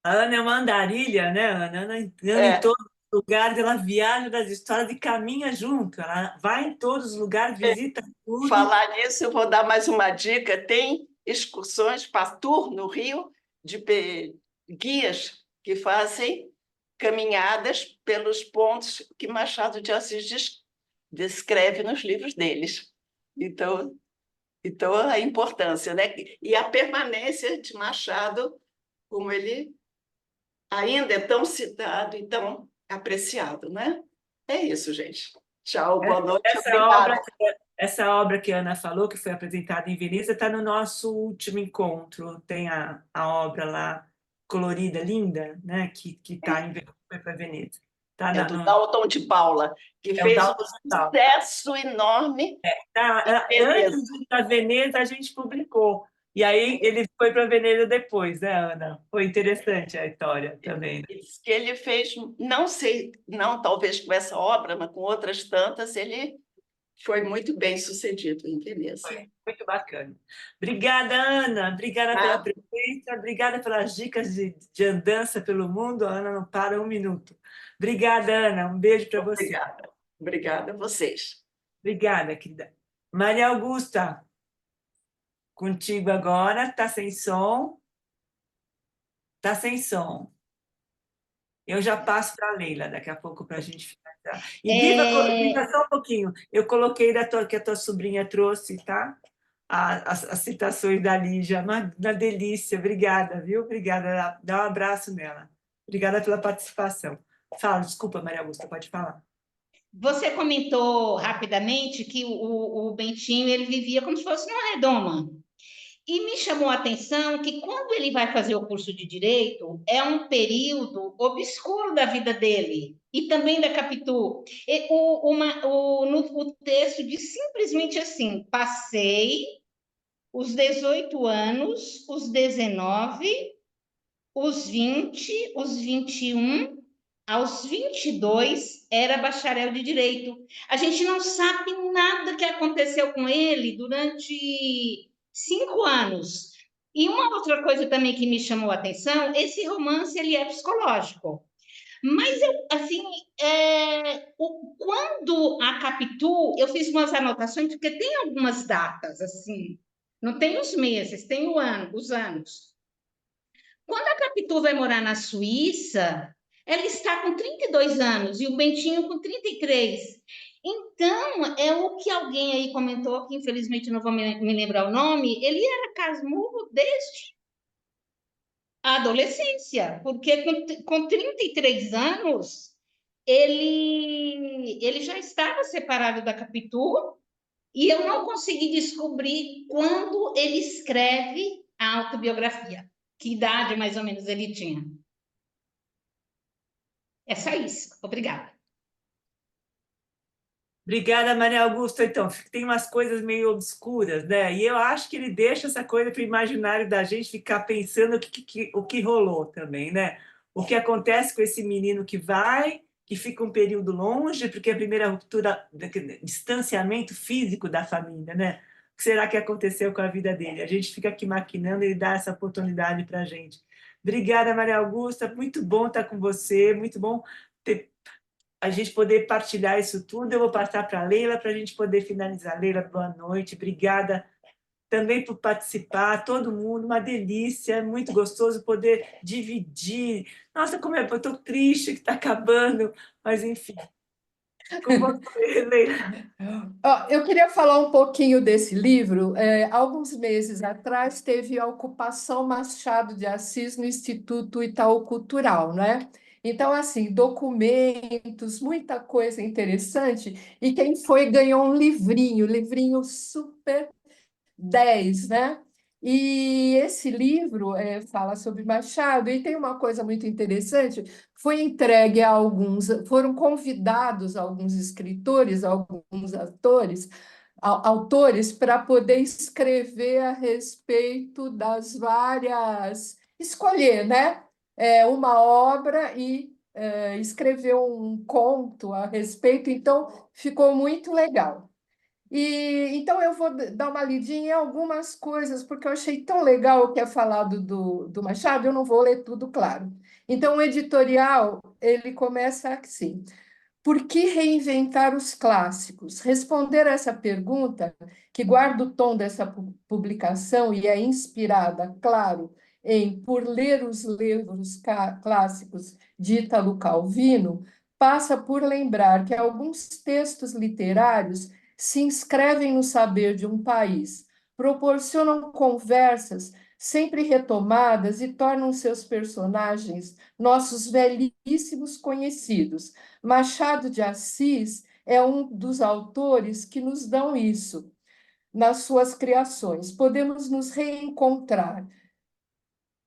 A Ana é uma andarilha, né, Ana? Ana anda em todos os lugares, ela viaja das histórias e caminha junto. Ela vai em todos os lugares, visita tudo. Falar nisso, eu vou dar mais uma dica. Tem excursões para tour no Rio, de guias que fazem caminhadas pelos pontos que Machado de Assis descreve nos livros deles. Então, Então, a importância, né? E a permanência de Machado, como ele ainda é tão citado e tão apreciado, né? É isso, gente. Tchau, boa noite, obrigada. Essa obra que a Ana falou, que foi apresentada em Veneza, está no nosso último encontro. Tem a obra lá, colorida, linda, né? Que está foi para Veneza. Tá É do Dalton de Paula, que fez um sucesso enorme em Veneza. Antes de ir para Veneza, a gente publicou. E aí ele foi para Veneza depois, né, Ana? Foi interessante a história também. Diz que ele fez, não sei, não talvez com essa obra, mas com outras tantas, ele foi muito bem sucedido em Veneza. Foi muito bacana. Obrigada, Ana. Obrigada pela presença. Obrigada pelas dicas de andança pelo mundo. A Ana não para um minuto. Obrigada, Ana. Um beijo para você. Obrigada. Obrigada a vocês. Obrigada, querida. Maria Augusta, contigo agora. Está sem som? Está sem som. Eu já passo para a Leila daqui a pouco para a gente finalizar. E Viva só um pouquinho. Eu coloquei que a tua sobrinha trouxe, tá? As citações da Lígia. Uma delícia. Obrigada, viu? Obrigada. Dá um abraço nela. Obrigada pela participação. Fala, desculpa, Maria Augusta, pode falar. Você comentou rapidamente que o Bentinho ele vivia como se fosse numa redoma. E me chamou a atenção que quando ele vai fazer o curso de Direito, é um período obscuro da vida dele, e também da Capitu. O texto diz simplesmente assim: passei os 18 anos, os 19, os 20, os 21, aos 22 era bacharel de Direito. A gente não sabe nada que aconteceu com ele durante 5 anos. E uma outra coisa também que me chamou a atenção, esse romance ele é psicológico. Mas, quando a Capitu, eu fiz umas anotações, porque tem algumas datas, assim, não tem os meses, tem os anos. Quando a Capitu vai morar na Suíça, ela está com 32 anos e o Bentinho com 33. Então, é o que alguém aí comentou, que infelizmente não vou me lembrar o nome, ele era casmurro desde a adolescência, porque com 33 anos, ele já estava separado da Capitu e eu não consegui descobrir quando ele escreve a autobiografia. Que idade, mais ou menos, ele tinha? É só isso. Obrigada. Obrigada, Maria Augusta. Então, tem umas coisas meio obscuras, né? E eu acho que ele deixa essa coisa para o imaginário da gente ficar pensando o que rolou também, né? O que acontece com esse menino que fica um período longe, porque é a primeira ruptura, distanciamento físico da família, né? O que será que aconteceu com a vida dele? A gente fica aqui maquinando e ele dá essa oportunidade para a gente. Obrigada, Maria Augusta. Muito bom estar com você, muito bom a gente poder partilhar isso tudo. Eu vou passar para a Leila para a gente poder finalizar. Leila, boa noite. Obrigada também por participar, todo mundo, uma delícia, muito gostoso poder dividir. Nossa, como eu estou triste que está acabando, mas enfim. Com você, Leila. Eu queria falar um pouquinho desse livro. Alguns meses atrás teve a ocupação Machado de Assis no Instituto Itaú Cultural, né? Então, assim, documentos, muita coisa interessante. E quem foi ganhou um livrinho super 10, né? E esse livro fala sobre Machado, e tem uma coisa muito interessante, foi entregue a foram convidados alguns escritores, alguns autores, para poder escrever a respeito das escolher, né? Uma obra e escrever um conto a respeito, então ficou muito legal. Então eu vou dar uma lidinha em algumas coisas, porque eu achei tão legal o que é falado do Machado, eu não vou ler tudo, claro. Então, o editorial, ele começa assim: por que reinventar os clássicos? Responder a essa pergunta, que guarda o tom dessa publicação e é inspirada, claro, por ler os livros clássicos de Ítalo Calvino, passa por lembrar que alguns textos literários se inscrevem no saber de um país, proporcionam conversas sempre retomadas e tornam seus personagens nossos velhíssimos conhecidos. Machado de Assis é um dos autores que nos dão isso nas suas criações. Podemos nos reencontrar.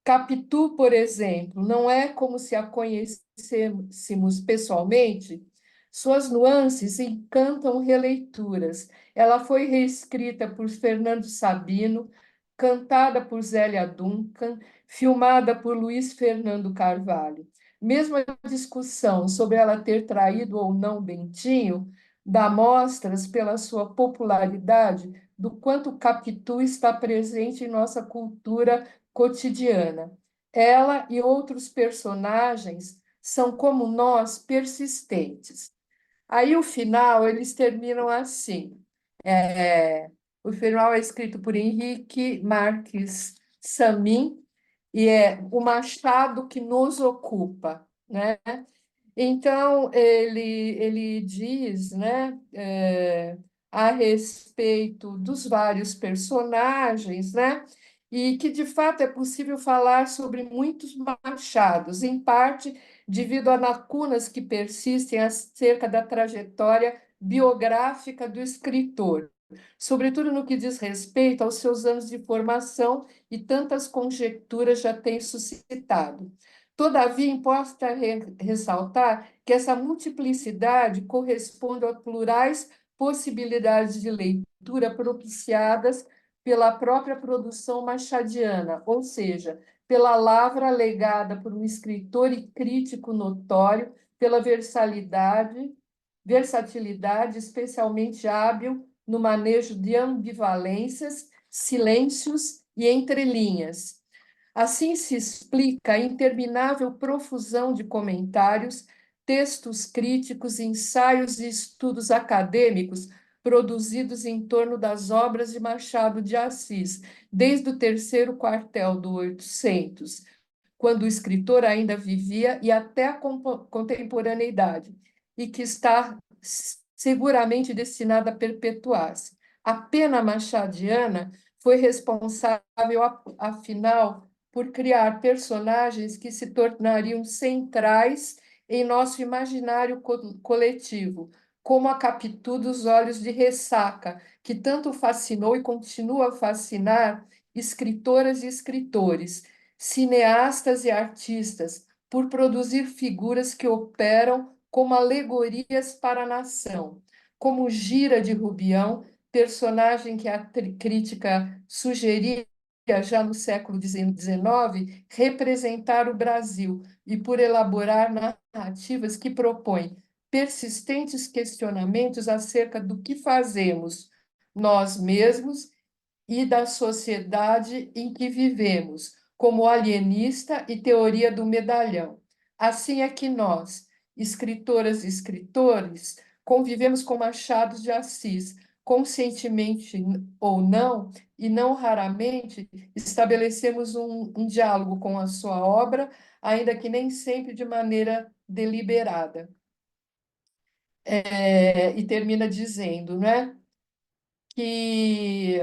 Capitu, por exemplo, não é como se a conhecêssemos pessoalmente. Suas nuances encantam releituras. Ela foi reescrita por Fernando Sabino, cantada por Zélia Duncan, filmada por Luiz Fernando Carvalho. Mesmo a discussão sobre ela ter traído ou não Bentinho dá mostras pela sua popularidade do quanto Capitu está presente em nossa cultura cotidiana. Ela e outros personagens são, como nós, persistentes. Aí o final, eles terminam assim. O final é escrito por Henrique Marques Samin e é o machado que nos ocupa, né? Então, ele diz, né, a respeito dos vários personagens, né, e que, de fato, é possível falar sobre muitos machados, em parte devido a lacunas que persistem acerca da trajetória biográfica do escritor, sobretudo no que diz respeito aos seus anos de formação e tantas conjecturas já tem suscitado. Todavia, importa ressaltar que essa multiplicidade corresponde a plurais possibilidades de leitura propiciadas pela própria produção machadiana, ou seja, pela lavra legada por um escritor e crítico notório, pela versatilidade especialmente hábil no manejo de ambivalências, silêncios e entrelinhas. Assim se explica a interminável profusão de comentários, textos críticos, ensaios e estudos acadêmicos produzidos em torno das obras de Machado de Assis, desde o terceiro quartel do 800, quando o escritor ainda vivia, e até a contemporaneidade, e que está seguramente destinada a perpetuar-se. A pena machadiana foi responsável, afinal, por criar personagens que se tornariam centrais em nosso imaginário coletivo, como a Capitu dos Olhos de Ressaca, que tanto fascinou e continua a fascinar escritoras e escritores, cineastas e artistas, por produzir figuras que operam como alegorias para a nação, como Gira de Rubião, personagem que a crítica sugeria já no século XIX, representar o Brasil e por elaborar narrativas que propõem persistentes questionamentos acerca do que fazemos nós mesmos e da sociedade em que vivemos, como alienista e teoria do medalhão. Assim é que nós, escritoras e escritores, convivemos com Machado de Assis, conscientemente ou não, e não raramente estabelecemos um diálogo com a sua obra, ainda que nem sempre de maneira deliberada. E termina dizendo, né, que,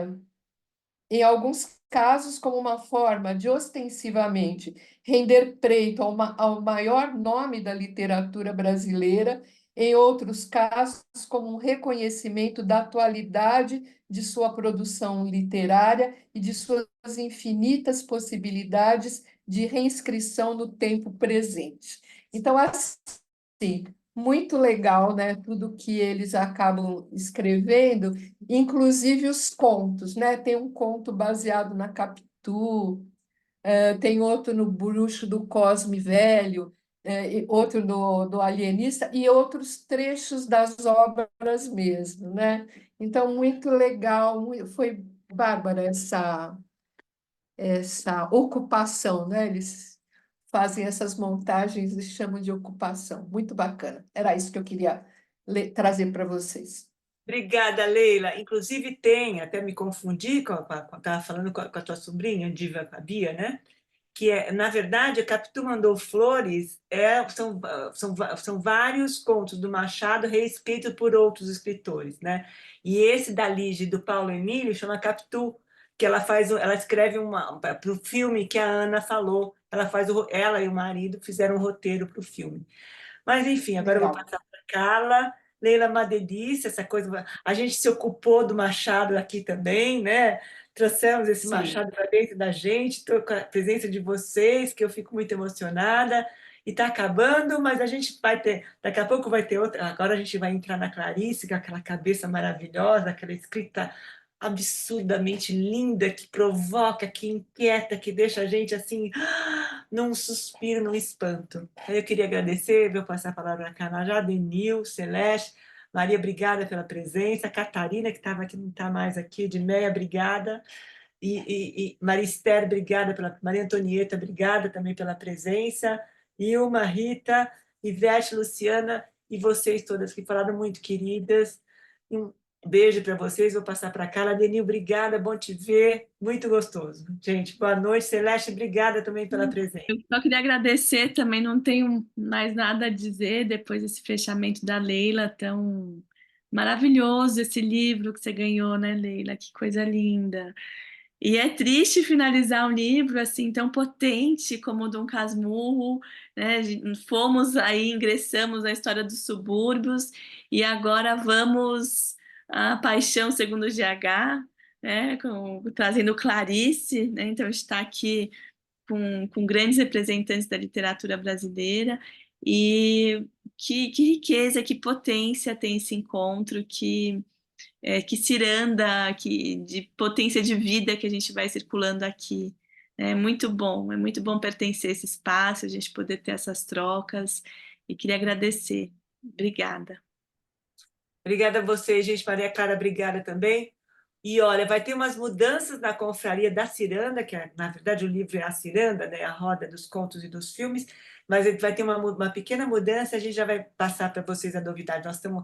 em alguns casos, como uma forma de ostensivamente render pleito ao maior nome da literatura brasileira, em outros casos, como um reconhecimento da atualidade de sua produção literária e de suas infinitas possibilidades de reinscrição no tempo presente. Então, assim, muito legal, né? Tudo que eles acabam escrevendo, inclusive os contos, né? Tem um conto baseado na Capitu, tem outro no Bruxo do Cosme Velho, e outro do Alienista, e outros trechos das obras mesmo, né? Então, muito legal, foi bárbara essa ocupação, né? Eles fazem essas montagens e chamam de ocupação. Muito bacana. Era isso que eu queria trazer para vocês. Obrigada, Leila. Inclusive tem, até me confundi, estava falando com a tua sobrinha, Diva Fabia, né? Que é, na verdade, a Capitu Mandou Flores são vários contos do Machado reescritos por outros escritores, né? E esse da Lige e do Paulo Emílio chama Capitu, que ela escreve para o filme que a Ana falou. Ela e o marido fizeram um roteiro para o filme. Mas, enfim, agora eu vou Legal. passar para a Carla. Leila, uma delícia, essa coisa. A gente se ocupou do Machado aqui também, né? Trouxemos esse Sim. Machado para dentro da gente, estou com a presença de vocês, que eu fico muito emocionada. E está acabando, mas a gente vai ter, daqui a pouco vai ter outra. Agora a gente vai entrar na Clarice, com aquela cabeça maravilhosa, aquela escrita absurdamente linda, que provoca, que inquieta, que deixa a gente assim, num suspiro, num espanto. Eu queria agradecer, vou passar a palavra para a Carla, Denil, Celeste, Maria, obrigada pela presença, Catarina, que estava aqui, não está mais aqui, Edmeia, obrigada, e Maria Esther, obrigada Maria Antonieta, obrigada também pela presença, Ilma, Rita, Ivete, Luciana, e vocês todas que falaram muito queridas. Um beijo para vocês, vou passar para a Carla. Denil, obrigada, bom te ver, muito gostoso. Gente, boa noite. Celeste, obrigada também pela presença. Eu só queria agradecer também, não tenho mais nada a dizer depois desse fechamento da Leila, tão maravilhoso esse livro que você ganhou, né, Leila? Que coisa linda. E é triste finalizar um livro assim tão potente como o Dom Casmurro, né? Fomos aí, ingressamos na história dos subúrbios e agora vamos a Paixão segundo GH, né? Trazendo Clarice, né? Então está aqui com grandes representantes da literatura brasileira e que riqueza, que potência tem esse encontro, que ciranda, de potência de vida que a gente vai circulando aqui. É muito bom pertencer a esse espaço, a gente poder ter essas trocas, e queria agradecer. Obrigada. Obrigada a vocês, gente. Maria Clara, obrigada também. E olha, vai ter umas mudanças na confraria da Ciranda, que na verdade o livro é a Ciranda, né? A roda dos contos e dos filmes, mas vai ter uma pequena mudança, a gente já vai passar para vocês a novidade. Nós estamos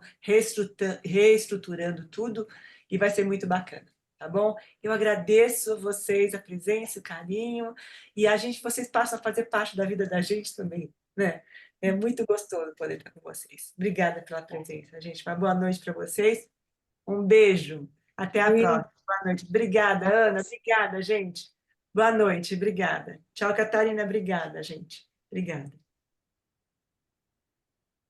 reestruturando tudo e vai ser muito bacana, tá bom? Eu agradeço a vocês a presença, o carinho, e vocês passam a fazer parte da vida da gente também, né? É muito gostoso poder estar com vocês. Obrigada pela presença, gente. Uma boa noite para vocês. Um beijo. Até a próxima. Boa noite. Obrigada, Ana. Obrigada, gente. Boa noite. Obrigada. Tchau, Catarina. Obrigada, gente. Obrigada.